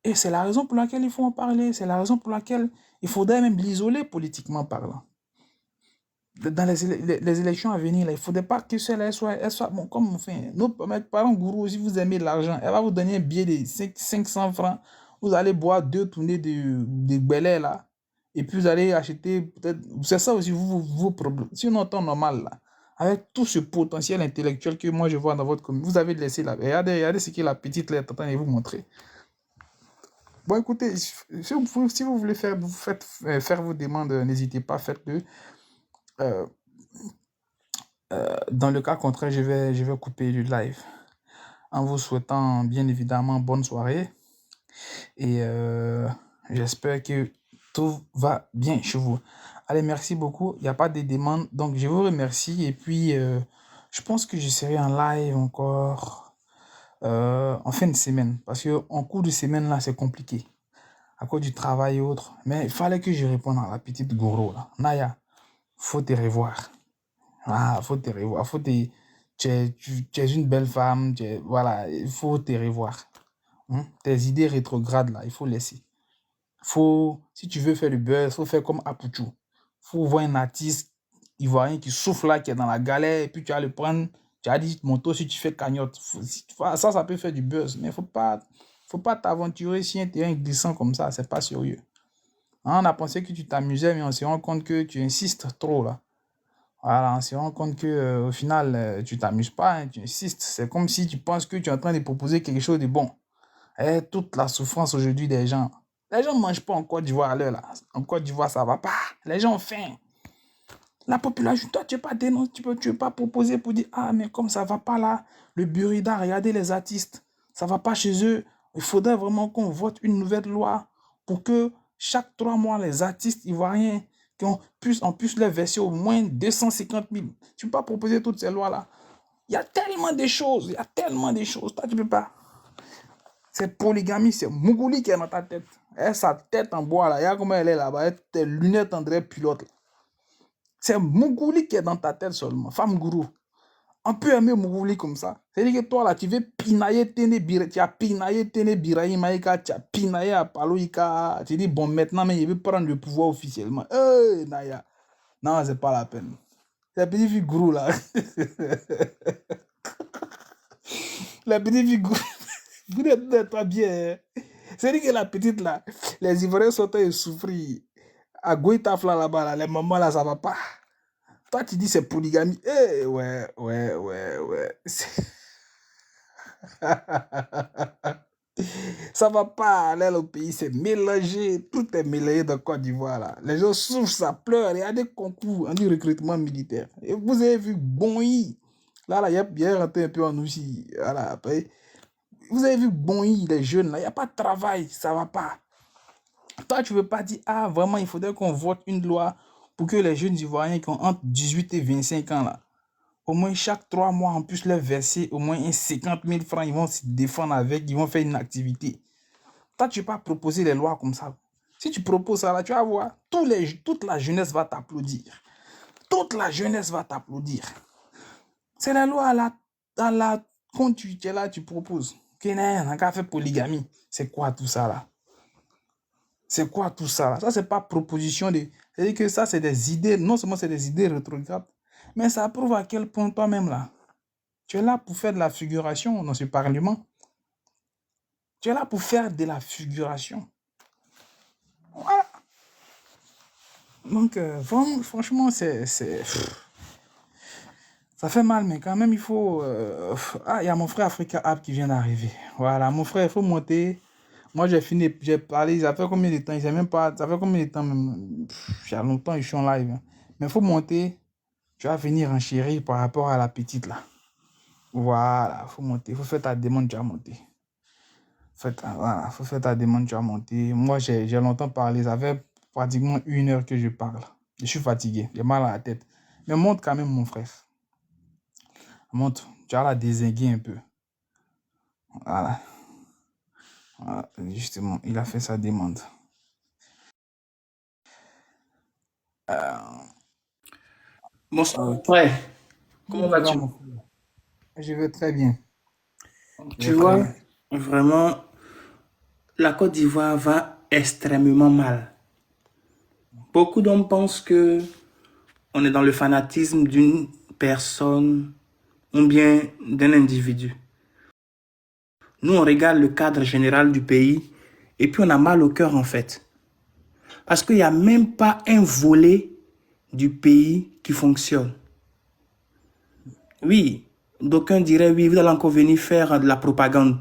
Et c'est la raison pour laquelle il faut en parler. C'est la raison pour laquelle il faudrait même l'isoler politiquement parlant. Dans les élections à venir, là, il ne faudrait pas que celle soit bon, comme enfin, nos parents gourous, si vous aimez l'argent, elle va vous donner un billet de 500 francs, vous allez boire 2 tournées de belais là, et puis vous allez acheter peut-être, c'est ça aussi vos problèmes. Sinon, en temps normal là, avec tout ce potentiel intellectuel que moi je vois dans votre commune, vous avez laissé là, regardez ce que la petite lettre est en train de vous montrer. Bon, écoutez, si vous voulez faire vos demandes, n'hésitez pas, faites-le. Dans le cas contraire, je vais couper le live. En vous souhaitant bien évidemment bonne soirée. Et j'espère que tout va bien chez vous. Allez, merci beaucoup. Il n'y a pas de demande. Donc, je vous remercie. Et puis, je pense que je serai en live encore en fin de semaine. Parce qu'en cours de semaine, là, c'est compliqué. À cause du travail et autres. Mais il fallait que je réponde à la petite Goro, là. Naya, faut te revoir. Ah, faut te revoir. Tu es une belle femme. Voilà, il faut te revoir. Tes idées rétrogrades, là, il faut laisser. Si tu veux faire le buzz, il faut faire comme Apuchou. Il faut voir un artiste ivoirien qui souffle là, qui est dans la galère, et puis tu vas le prendre. Tu as dit, moto, si tu fais cagnotte. Ça peut faire du buzz. Mais il ne faut pas t'aventurer sur un terrain glissant comme ça. C'est pas sérieux. On a pensé que tu t'amusais, mais on se rend compte que tu insistes trop là. Voilà, on se rend compte que au final, tu t'amuses pas, hein, tu insistes. C'est comme si tu penses que tu es en train de proposer quelque chose de bon. Et toute la souffrance aujourd'hui des gens, Les gens ne mangent pas en Côte d'Ivoire à l'heure là. En Côte d'Ivoire, ça ne va pas. Les gens ont faim. La population, toi, tu ne peux pas dénoncer, tu peux pas proposer pour dire, ah, mais comme ça ne va pas là, le Burida, regardez les artistes, ça ne va pas chez eux. Il faudrait vraiment qu'on vote une nouvelle loi pour que chaque 3 mois, les artistes ivoiriens on puisse leur verser au moins 250 000. Tu ne peux pas proposer toutes ces lois-là. Il y a tellement de choses, il y a tellement de choses. Toi, tu ne peux pas. C'est polygamie, c'est Mougouli qui est dans ta tête. Et sa tête en bois, là, regarde comment elle est là-bas, tes lunettes André pilote. Là. C'est Mougouli qui est dans ta tête seulement, femme gourou. On peut aimer Mougouli comme ça. C'est-à-dire que toi, là, tu veux pinailler Tene Birayi, tu as pinaillé Tene Birayi Maïka, tu as pinaillé à Paloïka. Tu dis, bon, maintenant, mais il veut prendre le pouvoir officiellement. Hey, Naya. Non, c'est pas la peine. C'est la petite fille gourou, là. La petite fille gourou. Vous n'êtes pas bien. C'est-à-dire que la petite, là, les Ivoiriens sont en souffrir. À Goïtafla, là-bas, là, les mamans, là, ça va pas. Toi, tu dis c'est polygamie. Eh, ouais. Ça va pas aller au pays, c'est mélangé. Tout est mélangé dans Côte d'Ivoire, là. Les gens souffrent, ça pleure. Il y a des concours en recrutement militaire. Et vous avez vu Bonny. Là, il y a rentré un peu en aussi. Voilà, après. Vous avez vu Bonny, les jeunes, là. Il n'y a pas de travail, ça va pas. Toi, tu ne veux pas dire, ah, vraiment, il faudrait qu'on vote une loi pour que les jeunes Ivoiriens qui ont entre 18 et 25 ans, là, au moins chaque 3 mois, on puisse leur verser au moins 50 000 francs. Ils vont se défendre avec, ils vont faire une activité. Toi, tu ne peux pas proposer les lois comme ça. Si tu proposes ça, là, tu vas voir, toute la jeunesse va t'applaudir. Toute la jeunesse va t'applaudir. C'est la loi dans la quand tu es là, tu proposes. On a qu'à faire polygamie. C'est quoi tout ça, là? C'est quoi tout ça là? Ça, c'est pas proposition de... C'est-à-dire que ça, c'est des idées... Non seulement c'est des idées rétrogrades, mais ça prouve à quel point toi-même là, tu es là pour faire de la figuration dans ce parlement. Tu es là pour faire de la figuration. Voilà. Donc, franchement, c'est... Ça fait mal, mais quand même, il faut... Ah, il y a mon frère Africa App qui vient d'arriver. Voilà, mon frère, il faut monter... Moi, j'ai fini, j'ai parlé, ça fait combien de temps? Il sait même pas, ça fait combien de temps même? Il y a longtemps, je suis en live. Mais il faut monter, tu vas venir enchérir par rapport à la petite là. Voilà, il faut monter, il faut faire ta demande, tu vas monter. Voilà, il faut faire ta demande, tu vas monter. Moi, j'ai longtemps parlé, ça fait pratiquement 1 heure que je parle. Je suis fatigué, j'ai mal à la tête. Mais monte quand même, mon frère. Monte, tu vas la dézinguer un peu. Voilà. Voilà, justement, il a fait sa demande. Bonsoir, frère. Comment vas-tu? Je vais très bien. Tu vois, vraiment, la Côte d'Ivoire va extrêmement mal. Beaucoup d'hommes pensent que on est dans le fanatisme d'une personne ou bien d'un individu. Nous, on regarde le cadre général du pays et puis on a mal au cœur en fait. Parce qu'il n'y a même pas un volet du pays qui fonctionne. Oui, d'aucuns diraient, oui, vous allez encore venir faire de la propagande.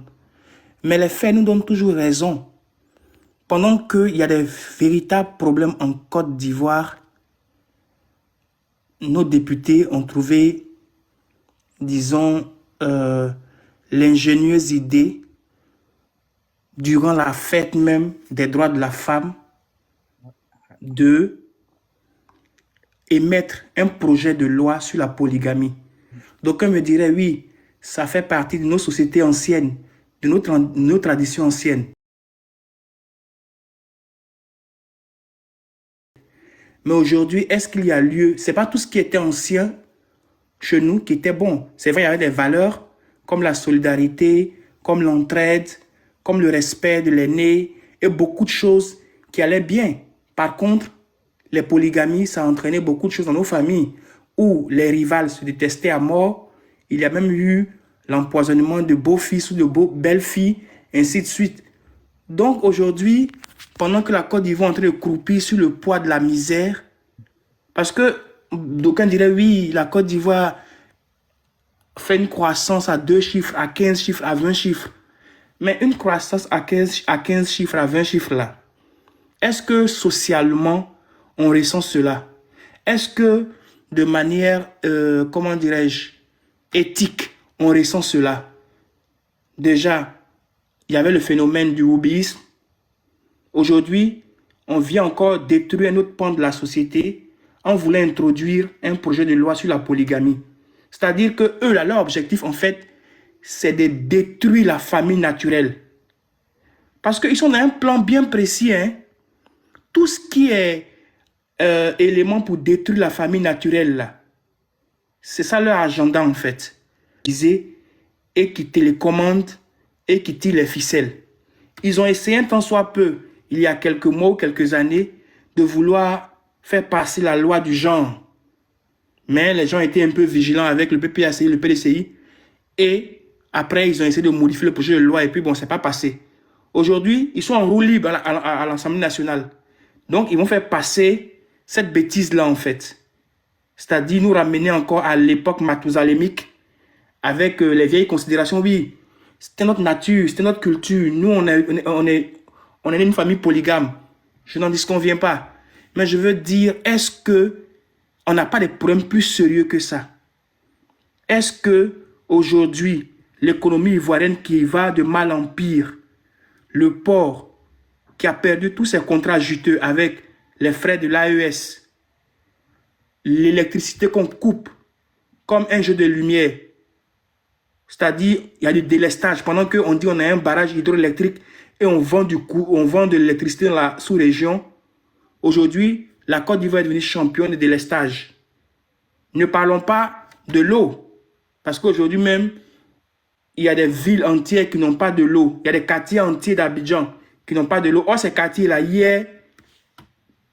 Mais les faits nous donnent toujours raison. Pendant qu'il y a des véritables problèmes en Côte d'Ivoire, nos députés ont trouvé, disons, l'ingénieuse idée, durant la fête même des droits de la femme, de émettre un projet de loi sur la polygamie. Donc, on me dirait, oui, ça fait partie de nos sociétés anciennes, de nos traditions anciennes. Mais aujourd'hui, est-ce qu'il y a lieu? Ce n'est pas tout ce qui était ancien chez nous qui était bon. C'est vrai, il y avait des valeurs comme la solidarité, comme l'entraide, comme le respect de l'aîné et beaucoup de choses qui allaient bien. Par contre, les polygamies, ça a entraîné beaucoup de choses dans nos familles où les rivales se détestaient à mort. Il y a même eu l'empoisonnement de beaux-fils ou de belles-filles, ainsi de suite. Donc aujourd'hui, pendant que la Côte d'Ivoire est en train de croupir sur le poids de la misère, parce que d'aucuns diraient, oui, la Côte d'Ivoire fait une croissance à 2 chiffres, à 15 chiffres, à 20 chiffres. Mais une croissance à 15 chiffres, à 20 chiffres là, Est-ce que socialement, on ressent cela? Est-ce que de manière, comment dirais-je, éthique, on ressent cela? Déjà, il y avait le phénomène du hobbyisme. Aujourd'hui, on vient encore détruire un autre pan de la société en voulant introduire un projet de loi sur la polygamie. C'est-à-dire que eux, là, leur objectif, en fait, c'est de détruire la famille naturelle. Parce qu'ils sont dans un plan bien précis. Hein. Tout ce qui est élément pour détruire la famille naturelle, là, c'est ça leur agenda, en fait. Et qui télécommandent et qui tirent les ficelles. Ils ont essayé un tant soit peu, il y a quelques mois ou quelques années, de vouloir faire passer la loi du genre. Mais les gens étaient un peu vigilants avec le PPACI, le PDCI. Et après, ils ont essayé de modifier le projet de loi. Et puis, bon, c'est pas passé. Aujourd'hui, ils sont en roue libre à l'Assemblée nationale. Donc, ils vont faire passer cette bêtise-là, en fait. C'est-à-dire nous ramener encore à l'époque mathusalémique avec les vieilles considérations. Oui, c'était notre nature, c'était notre culture. Nous, on est une famille polygame. Je n'en disconviens pas. Mais je veux dire, est-ce que on n'a pas des problèmes plus sérieux que ça? Est-ce que aujourd'hui, l'économie ivoirienne qui va de mal en pire, le port qui a perdu tous ses contrats juteux avec les frais de l'AES, l'électricité qu'on coupe comme un jeu de lumière, c'est-à-dire il y a du délestage pendant qu'on dit on a un barrage hydroélectrique et on vend de l'électricité dans la sous-région. Aujourd'hui, la Côte d'Ivoire est devenue championne de délestage. Ne parlons pas de l'eau, parce qu'aujourd'hui même, il y a des villes entières qui n'ont pas de l'eau. Il y a des quartiers entiers d'Abidjan qui n'ont pas de l'eau. Or, ces quartiers-là, hier,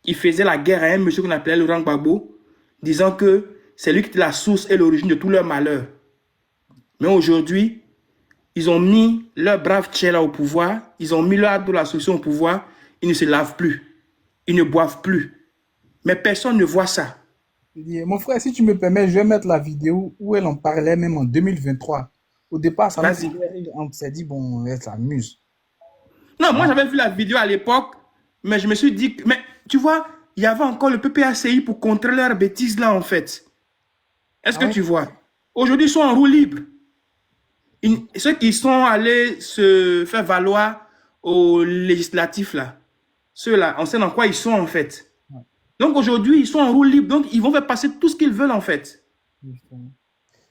ils faisaient la guerre à un monsieur qu'on appelait Laurent Gbagbo, disant que c'est lui qui était la source et l'origine de tout leur malheur. Mais aujourd'hui, ils ont mis leur brave Tchela au pouvoir, ils ont mis leur Abdou la solution au pouvoir, ils ne se lavent plus, ils ne boivent plus. Mais personne ne voit ça. Mon frère, si tu me permets, je vais mettre la vidéo où elle en parlait même en 2023. Au départ, on s'est dit, bon, elle s'amuse. Non, moi j'avais vu la vidéo à l'époque, mais je me suis dit, mais tu vois, il y avait encore le PPACI pour contrer leurs bêtises là en fait. Est-ce que tu vois? Aujourd'hui, ils sont en roue libre. Ceux qui sont allés se faire valoir au législatif là, ceux-là, on sait dans quoi ils sont en fait. Donc aujourd'hui, ils sont en roue libre, donc ils vont faire passer tout ce qu'ils veulent en fait.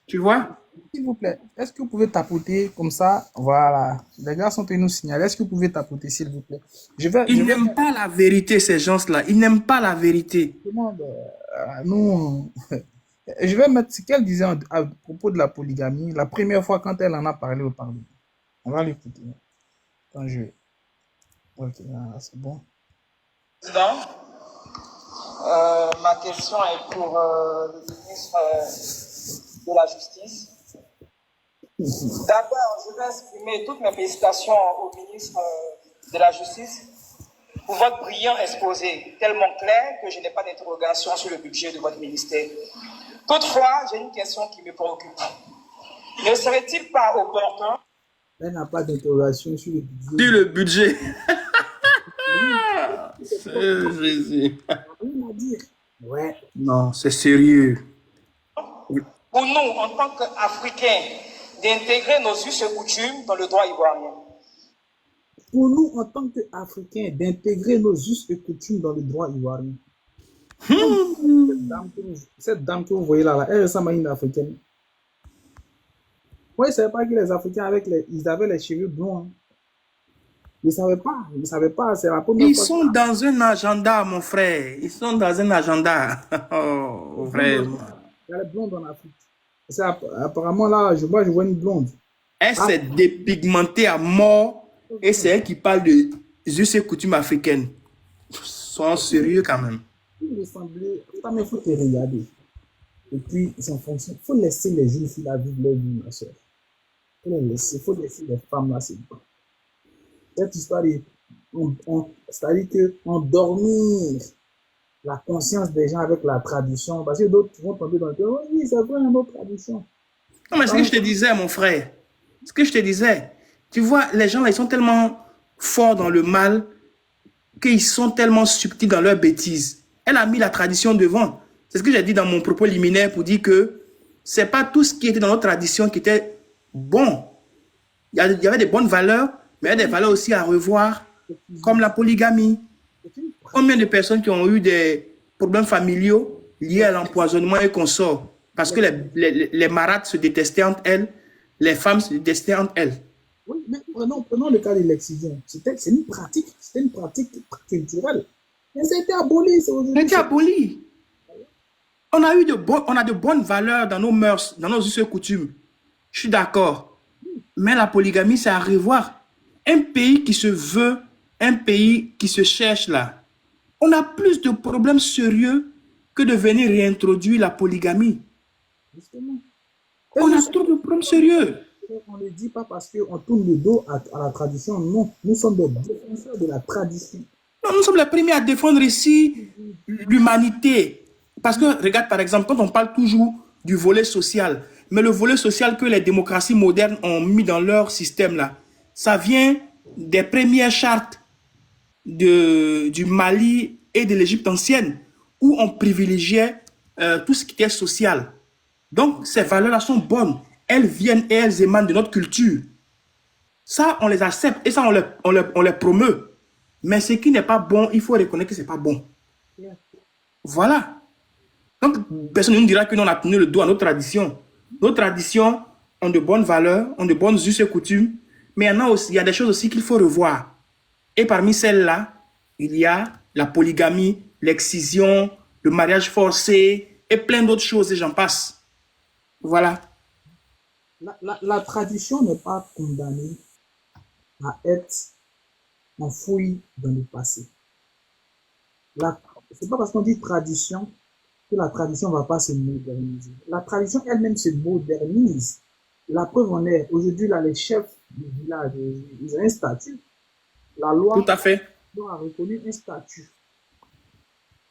Tu vois? S'il vous plaît, est-ce que vous pouvez tapoter comme ça? Voilà. Les gars sont venus nous signaler. Est-ce que vous pouvez tapoter, s'il vous plaît? Ils n'aiment pas la vérité, ces gens-là. Ils n'aiment pas la vérité. Nous, je vais mettre ce qu'elle disait à propos de la polygamie, la première fois quand elle en a parlé au Parlement. On va l'écouter. Quand je... Ok, c'est bon. Président, ma question est pour le ministre de la Justice. D'abord, je vais exprimer toutes mes félicitations au ministre de la Justice pour votre brillant exposé, tellement clair que je n'ai pas d'interrogation sur le budget de votre ministère. Toutefois, j'ai une question qui me préoccupe. Ne serait-il pas opportun? Elle n'a pas d'interrogation sur le budget. Sur le budget. C'est Jésus. Ouais. Non, c'est sérieux. Pour nous, en tant qu'Africains, d'intégrer nos us et coutumes dans le droit ivoirien. Pour nous, en tant qu'Africains, d'intégrer nos us et coutumes dans le droit ivoirien. Cette dame que vous voyez là, elle ressemble à une Africaine. Moi, je ne savais pas que les Africains, ils avaient les cheveux blonds. Hein. Je ne savais pas, c'est la première fois. Ils sont dans un agenda, mon frère. Ils sont dans un agenda. Oh, vraiment. Il y a les blondes en Afrique. Apparemment, là, je vois une blonde. Elle s'est dépigmentée à mort et c'est elle qui parle de us et coutumes africaines. Sois sérieux quand même. Il ressemblait. Il faut te regarder. Et puis, c'est en fonction. Il faut laisser les jeunes filles la vivre leur vie, ma soeur. Il faut laisser les femmes là, c'est bon. Cette histoire, c'est-à-dire qu'endormir la conscience des gens avec la tradition, parce que d'autres vont tomber dans le oh, oui, c'est vrai, une autre tradition. Non, mais ce que je te disais, mon frère, ce que je te disais, tu vois, les gens là, ils sont tellement forts dans le mal qu'ils sont tellement subtils dans leurs bêtises. Elle a mis la tradition devant. C'est ce que j'ai dit dans mon propos liminaire pour dire que c'est pas tout ce qui était dans notre tradition qui était bon. Il y avait des bonnes valeurs, mais il y a des valeurs aussi à revoir, comme la polygamie. Combien de personnes qui ont eu des problèmes familiaux liés à l'empoisonnement et consorts parce que les marâtres se détestaient entre elles, les femmes se détestaient entre elles. Oui, mais prenons le cas de l'excision. C'était une pratique culturelle. Mais ça a été aboli. Ça a été aboli. On a de bonnes valeurs dans nos mœurs, dans nos us et coutumes. Je suis d'accord. Mais la polygamie, c'est à revoir. Un pays qui se veut, un pays qui se cherche là, on a plus de problèmes sérieux que de venir réintroduire la polygamie. Justement. On a trop de problèmes sérieux. On ne le dit pas parce qu'on tourne le dos à la tradition. Non, nous sommes des défenseurs de la tradition. Non, nous sommes les premiers à défendre ici l'humanité. Parce que, regarde par exemple, quand on parle toujours du volet social, mais le volet social que les démocraties modernes ont mis dans leur système là, ça vient des premières chartes du Mali et de l'Égypte ancienne, où on privilégiait tout ce qui était social. Donc, ces valeurs-là sont bonnes. Elles viennent et elles émanent de notre culture. Ça, on les accepte et ça, on les promeut. Mais ce qui n'est pas bon, il faut reconnaître que ce n'est pas bon. Voilà. Donc, personne ne nous dira que nous, on a tenu le dos à nos traditions. Nos traditions ont de bonnes valeurs, ont de bonnes us et coutumes, mais il y a des choses aussi qu'il faut revoir. Et parmi celles-là, il y a la polygamie, l'excision, le mariage forcé et plein d'autres choses et j'en passe. Voilà. La tradition n'est pas condamnée à être enfouie dans le passé. C'est pas parce qu'on dit tradition que la tradition ne va pas se moderniser. La tradition elle-même se modernise. La preuve en est, aujourd'hui, là, les chefs du village, ils ont un statut. La loi Tout à fait. a reconnu un statut.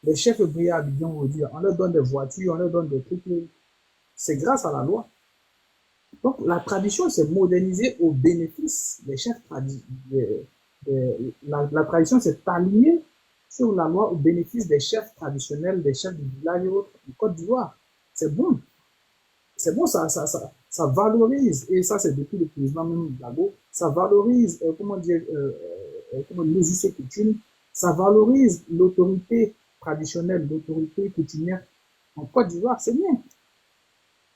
Les chefs briads, on leur donne des voitures, on leur donne des trucs. C'est grâce à la loi. Donc, la tradition s'est modernisée au bénéfice des chefs traditionnels. La tradition s'est alignée sur la loi au bénéfice des chefs traditionnels, des chefs du village et autres, en Côte d'Ivoire. C'est bon. C'est bon, ça valorise, et ça, c'est depuis le président même Gbagbo, ça valorise, les us et coutumes, ça valorise l'autorité traditionnelle, l'autorité coutumière en Côte d'Ivoire, c'est bien.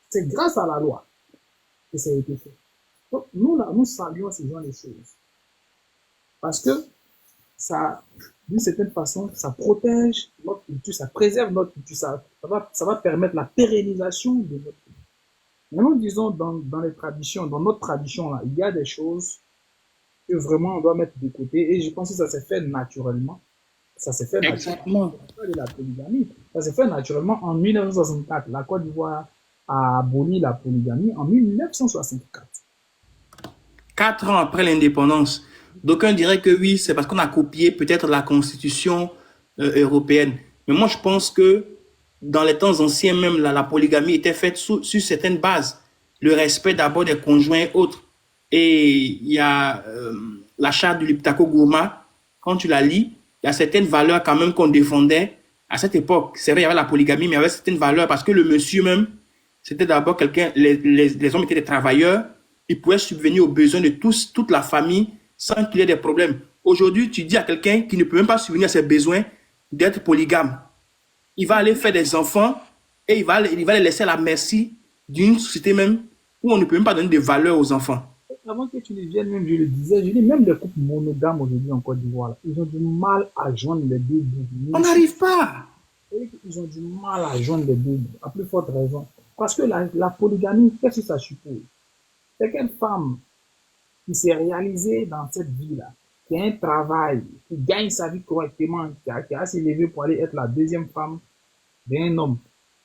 C'est grâce à la loi que ça a été fait. Donc, nous saluons ce genre de choses. Parce que ça, d'une certaine façon, ça protège notre culture, ça préserve notre culture, ça va permettre la pérennisation de notre culture. Mais nous disons dans les traditions, dans notre tradition, là, il y a des choses que vraiment on doit mettre de côté, et je pense que ça s'est fait naturellement. Ça s'est fait naturellement. La polygamie. Ça s'est fait naturellement en 1964. La Côte d'Ivoire a aboli la polygamie en 1964. 4 ans après l'indépendance. D'aucuns diraient que oui, c'est parce qu'on a copié peut-être la constitution européenne. Mais moi, je pense que dans les temps anciens, même la polygamie était faite sur certaines bases. Le respect d'abord des conjoints et autres. Et il y a la charte du Liptako Gourma, quand tu la lis, il y a certaines valeurs quand même qu'on défendait à cette époque. C'est vrai, il y avait la polygamie, mais il y avait certaines valeurs parce que le monsieur même, c'était d'abord quelqu'un, les hommes étaient des travailleurs, ils pouvaient subvenir aux besoins de tous, toute la famille, sans qu'il y ait des problèmes. Aujourd'hui, tu dis à quelqu'un qui ne peut même pas subvenir à ses besoins d'être polygame. Il va aller faire des enfants et il va les laisser à la merci d'une société même où on ne peut même pas donner de valeur aux enfants. Avant que tu ne viennes, même je le disais, je dis même les couples monogames aujourd'hui en Côte d'Ivoire, ils ont du mal à joindre les deux bouts. On n'arrive pas. Ils ont du mal à joindre les deux bouts, à plus forte raison. Parce que la polygamie, qu'est-ce que ça suppose? C'est qu'une femme qui s'est réalisée dans cette vie-là, qui a un travail, qui gagne sa vie correctement, qui a assez élevé pour aller être la deuxième femme d'un homme.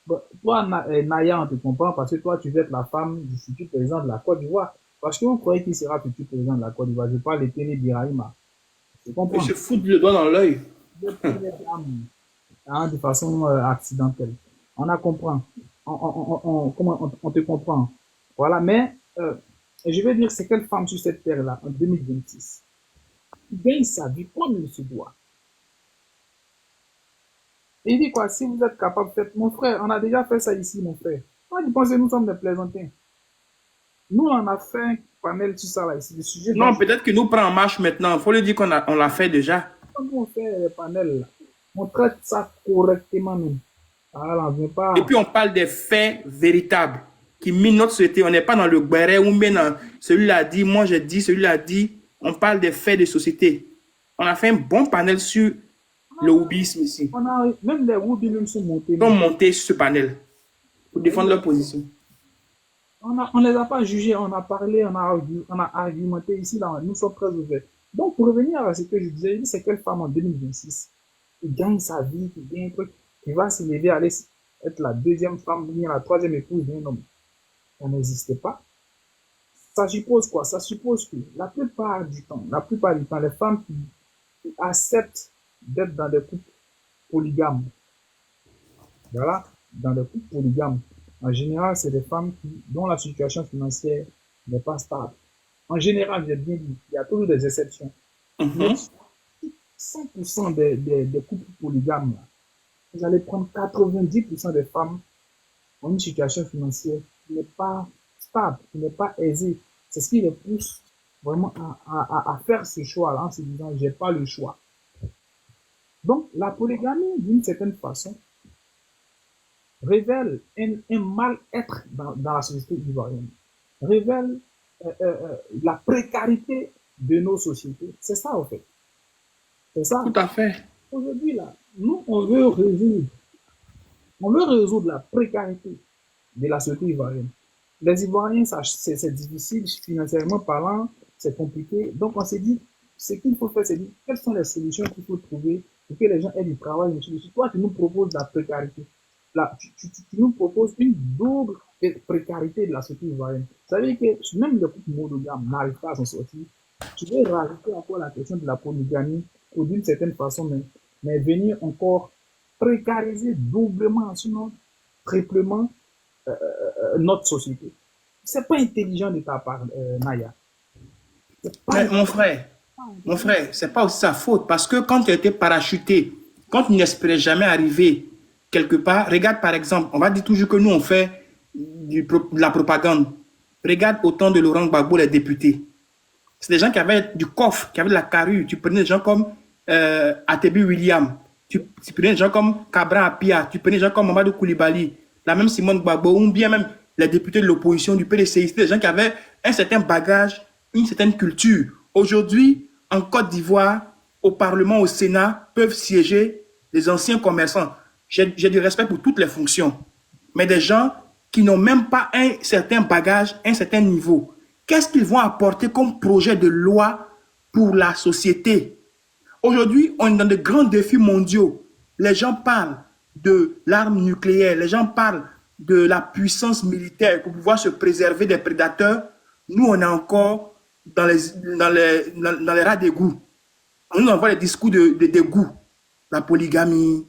Bon, toi, Naya, on te comprend parce que toi, tu veux être la femme du futur président de la Côte d'Ivoire. Parce qu'on croyait qu'il sera futur président de la Côte d'Ivoire. Je parle de Téné Birahima. Tu comprends? Il se fout le doigt dans l'œil. De façon accidentelle. On a compris. On te comprend. Voilà, mais je vais dire, c'est quelle femme sur cette terre-là, en 2026, qui gagne sa vie comme il se doit, Et il dit quoi? Si vous êtes capable, faites. Mon frère, on a déjà fait ça ici, mon frère. Moi, je pense que nous sommes des plaisantins. Nous, on a fait un panel sur ça, là, ici, le sujet dont Non, peut-être que nous prenons en marche maintenant. Il faut lui dire on l'a fait déjà. on fait les panels, là, on traite ça correctement, nous. Alors, on ne vient pas. Et puis, on parle des faits véritables qui minent notre société. On n'est pas dans le béret ou bien dans celui-là a dit, moi j'ai dit, celui-là a dit. On parle des faits de société. On a fait un bon panel sur le hobbyisme ici. On a, même les Woubi même sont montés. Ils ont monté sur ce panel pour défendre leur position. On les a pas jugés, on a parlé, on a argumenté ici, là, nous sommes très ouverts. Donc, pour revenir à ce que je disais, c'est quelle femme en 2026 qui gagne sa vie, qui gagne un truc, qui va s'élever, aller être la deuxième femme, bien la troisième épouse d'un homme. Ça n'existe pas. Ça suppose quoi? Ça suppose que la plupart du temps, les femmes qui acceptent d'être dans des couples polygames, voilà, dans des couples polygames, en général, c'est des femmes dont la situation financière n'est pas stable. En général, j'ai bien dit, il y a toujours des exceptions. Mais 100% des couples polygames, là, vous allez prendre 90% des femmes ont une situation financière qui n'est pas stable, qui n'est pas aisée. C'est ce qui les pousse vraiment à faire ce choix-là en se disant, j'ai pas le choix. Donc, la polygamie, d'une certaine façon, révèle un mal-être dans la société ivoirienne, révèle la précarité de nos sociétés. C'est ça, en fait. C'est ça. Tout à fait. Aujourd'hui, là, nous, on veut résoudre la précarité de la société ivoirienne. Les Ivoiriens, c'est difficile, financièrement parlant, c'est compliqué. Donc, on s'est dit, ce qu'il faut faire, c'est dire, quelles sont les solutions qu'il faut trouver pour que les gens aient du travail. Toi, tu nous proposes la précarité. Là, tu nous proposes une double précarité de la société ivoirienne. Ça veut dire que même le couple monogame n'arrive pas à s'en sortir. Tu veux rajouter encore la question de la polygamie pour d'une certaine façon, mais venir encore précariser doublement, sinon triplement notre société. C'est pas intelligent de ta part, Naya. Mais mon frère, c'est pas aussi sa faute parce que quand tu as été parachuté, quand tu n'espérais jamais arriver quelque part, regarde par exemple, on va dire toujours que nous on fait de la propagande. Regarde autant de Laurent Gbagbo, les députés. C'est des gens qui avaient du coffre, qui avaient de la carrure. Tu prenais des gens comme Atebi William, tu prenais des gens comme Cabra Apia, tu prenais des gens comme Mamadou Koulibaly, la même Simone Gbagbo, ou bien même les députés de l'opposition du PDCI. C'était des gens qui avaient un certain bagage, une certaine culture. Aujourd'hui, en Côte d'Ivoire, au Parlement, au Sénat, peuvent siéger des anciens commerçants. J'ai du respect pour toutes les fonctions. Mais des gens qui n'ont même pas un certain bagage, un certain niveau. Qu'est-ce qu'ils vont apporter comme projet de loi pour la société? Aujourd'hui, on est dans de grands défis mondiaux. Les gens parlent de l'arme nucléaire, les gens parlent de la puissance militaire pour pouvoir se préserver des prédateurs. Nous, on est encore dans les rats d'égout. Nous, on voit les discours de goût. La polygamie,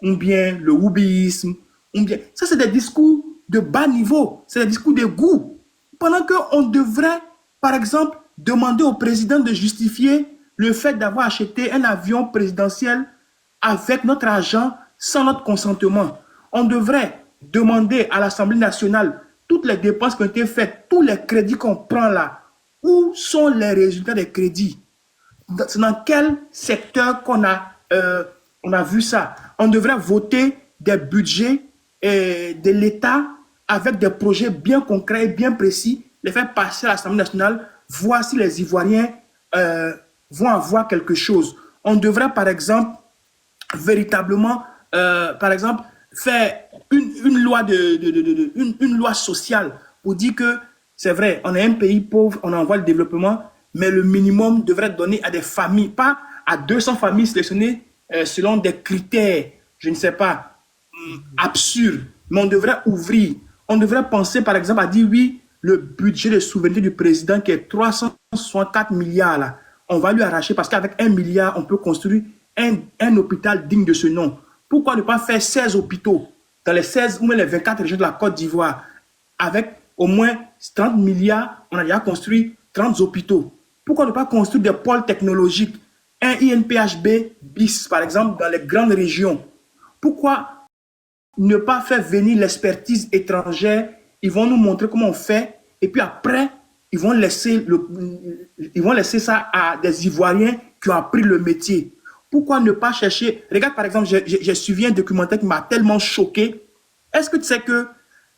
ou bien le hobbyisme, ou bien... Ça, c'est des discours de bas niveau. C'est des discours de goût. Pendant qu'on devrait, par exemple, demander au président de justifier le fait d'avoir acheté un avion présidentiel avec notre argent sans notre consentement. On devrait demander à l'Assemblée nationale toutes les dépenses qui ont été faites, tous les crédits qu'on prend là. Où sont les résultats des crédits? C'est dans quel secteur qu'on a vu ça? On devrait voter des budgets de l'État avec des projets bien concrets et bien précis, les faire passer à l'Assemblée nationale, voir si les Ivoiriens vont avoir quelque chose. On devrait, par exemple, véritablement, faire une loi sociale pour dire que c'est vrai, on est un pays pauvre, on envoie le développement, mais le minimum devrait être donné à des familles, pas à 200 familles sélectionnées selon des critères, je ne sais pas, absurdes, mais on devrait ouvrir. On devrait penser, par exemple, à dire oui, le budget de souveraineté du président qui est 364 milliards, là, on va lui arracher parce qu'avec 1 milliard, on peut construire un hôpital digne de ce nom. Pourquoi ne pas faire 16 hôpitaux dans les 16 ou même les 24 régions de la Côte d'Ivoire? Avec au moins 30 milliards, on a déjà construit 30 hôpitaux. Pourquoi ne pas construire des pôles technologiques, un INPHB bis, par exemple, dans les grandes régions? Pourquoi ne pas faire venir l'expertise étrangère? Ils vont nous montrer comment on fait. Et puis après, ils vont laisser ça à des Ivoiriens qui ont appris le métier. Pourquoi ne pas chercher? Regarde, par exemple, j'ai suivi un documentaire qui m'a tellement choqué. Est-ce que tu sais que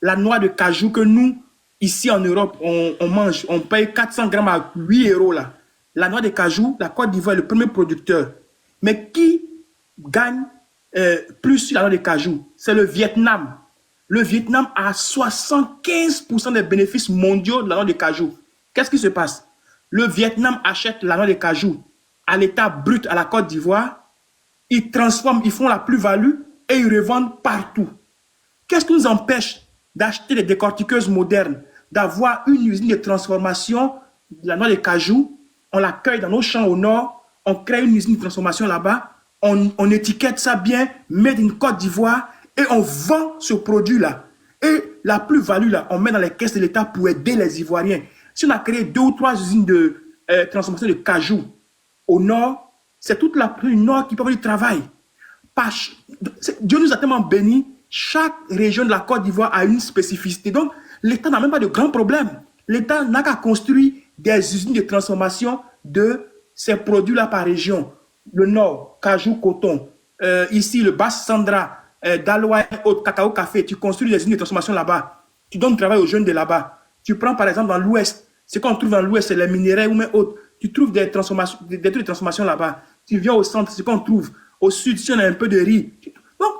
la noix de cajou que nous, ici en Europe, on mange, on paye 400 grammes à 8 euros là. La noix de cajou, la Côte d'Ivoire est le premier producteur. Mais qui gagne plus sur la noix de cajou? C'est le Vietnam. Le Vietnam a 75% des bénéfices mondiaux de la noix de cajou. Qu'est-ce qui se passe? Le Vietnam achète la noix de cajou à l'état brut à la Côte d'Ivoire. Ils transforment, ils font la plus-value et ils revendent partout. Qu'est-ce qui nous empêche d'acheter des décortiqueuses modernes, d'avoir une usine de transformation de la noix de cajou? On l'accueille dans nos champs au nord, on crée une usine de transformation là-bas, on étiquette ça bien, made in Côte d'Ivoire, et on vend ce produit-là. Et la plus-value, là, on met dans les caisses de l'État pour aider les Ivoiriens. Si on a créé 2 ou 3 usines de transformation de cajou au nord, c'est toute la du nord qui peut avoir du travail. Dieu nous a tellement bénis, chaque région de la Côte d'Ivoire a une spécificité. Donc, l'État n'a même pas de grands problèmes. L'État n'a qu'à construire des usines de transformation de ces produits-là par région. Le nord, cajou, coton. Ici, le Bas-Sandra, Daloa, cacao, café. Tu construis des usines de transformation là-bas. Tu donnes travail aux jeunes de là-bas. Tu prends par exemple dans l'Ouest. Ce qu'on trouve dans l'Ouest, c'est les minéraux ou même autres. Tu trouves des trucs de transformation là-bas. Tu viens au centre, ce qu'on trouve. Au sud, si on a un peu de riz. Donc,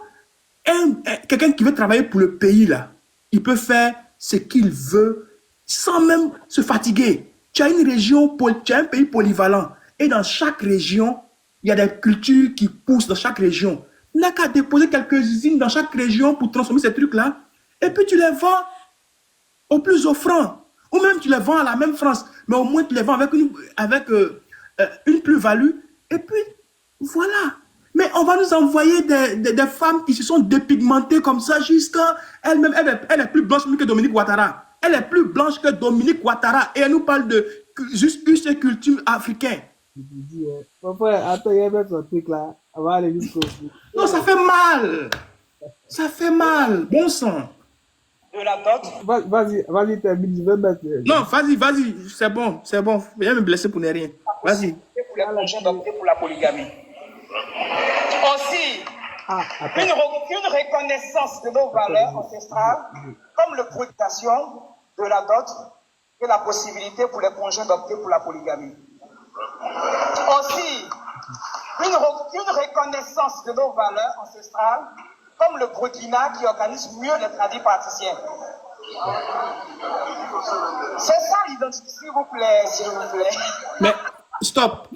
quelqu'un qui veut travailler pour le pays, là, il peut faire ce qu'il veut sans même se fatiguer. Tu as une région, tu as un pays polyvalent. Et dans chaque région, il y a des cultures qui poussent dans chaque région. Il n'a qu'à déposer quelques usines dans chaque région pour transformer ces trucs-là. Et puis tu les vends au plus offrant. Ou même tu les vends à la même France. Mais au moins tu les vends avec une plus-value. Et puis, voilà. Mais on va nous envoyer des femmes qui se sont dépigmentées comme ça jusqu'à elle-même. Elle est plus blanche que Dominique Ouattara. Elle est plus blanche que Dominique Ouattara. Et elle nous parle de juste une culture africaine. Papa, attends, il y a même son truc là. On va aller jusqu'au bout. Non, ça fait mal. Ça fait mal. Bon sang. De la dot. Vas-y, termine. Je vais mettre. Non, vas-y. C'est bon. Viens me blesser pour ne rien. Vas-y. Pour les congés d'opter pour la polygamie. Aussi, une reconnaissance de nos valeurs ancestrales, comme l'autorisation de la dot et la possibilité pour les congés d'opter pour la polygamie. Aussi, une reconnaissance de nos valeurs ancestrales, comme le Burkina qui organise mieux les tradis praticiens. C'est ça l'identité, s'il vous plaît. Mais stop.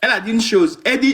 Elle a dit une chose. Elle dit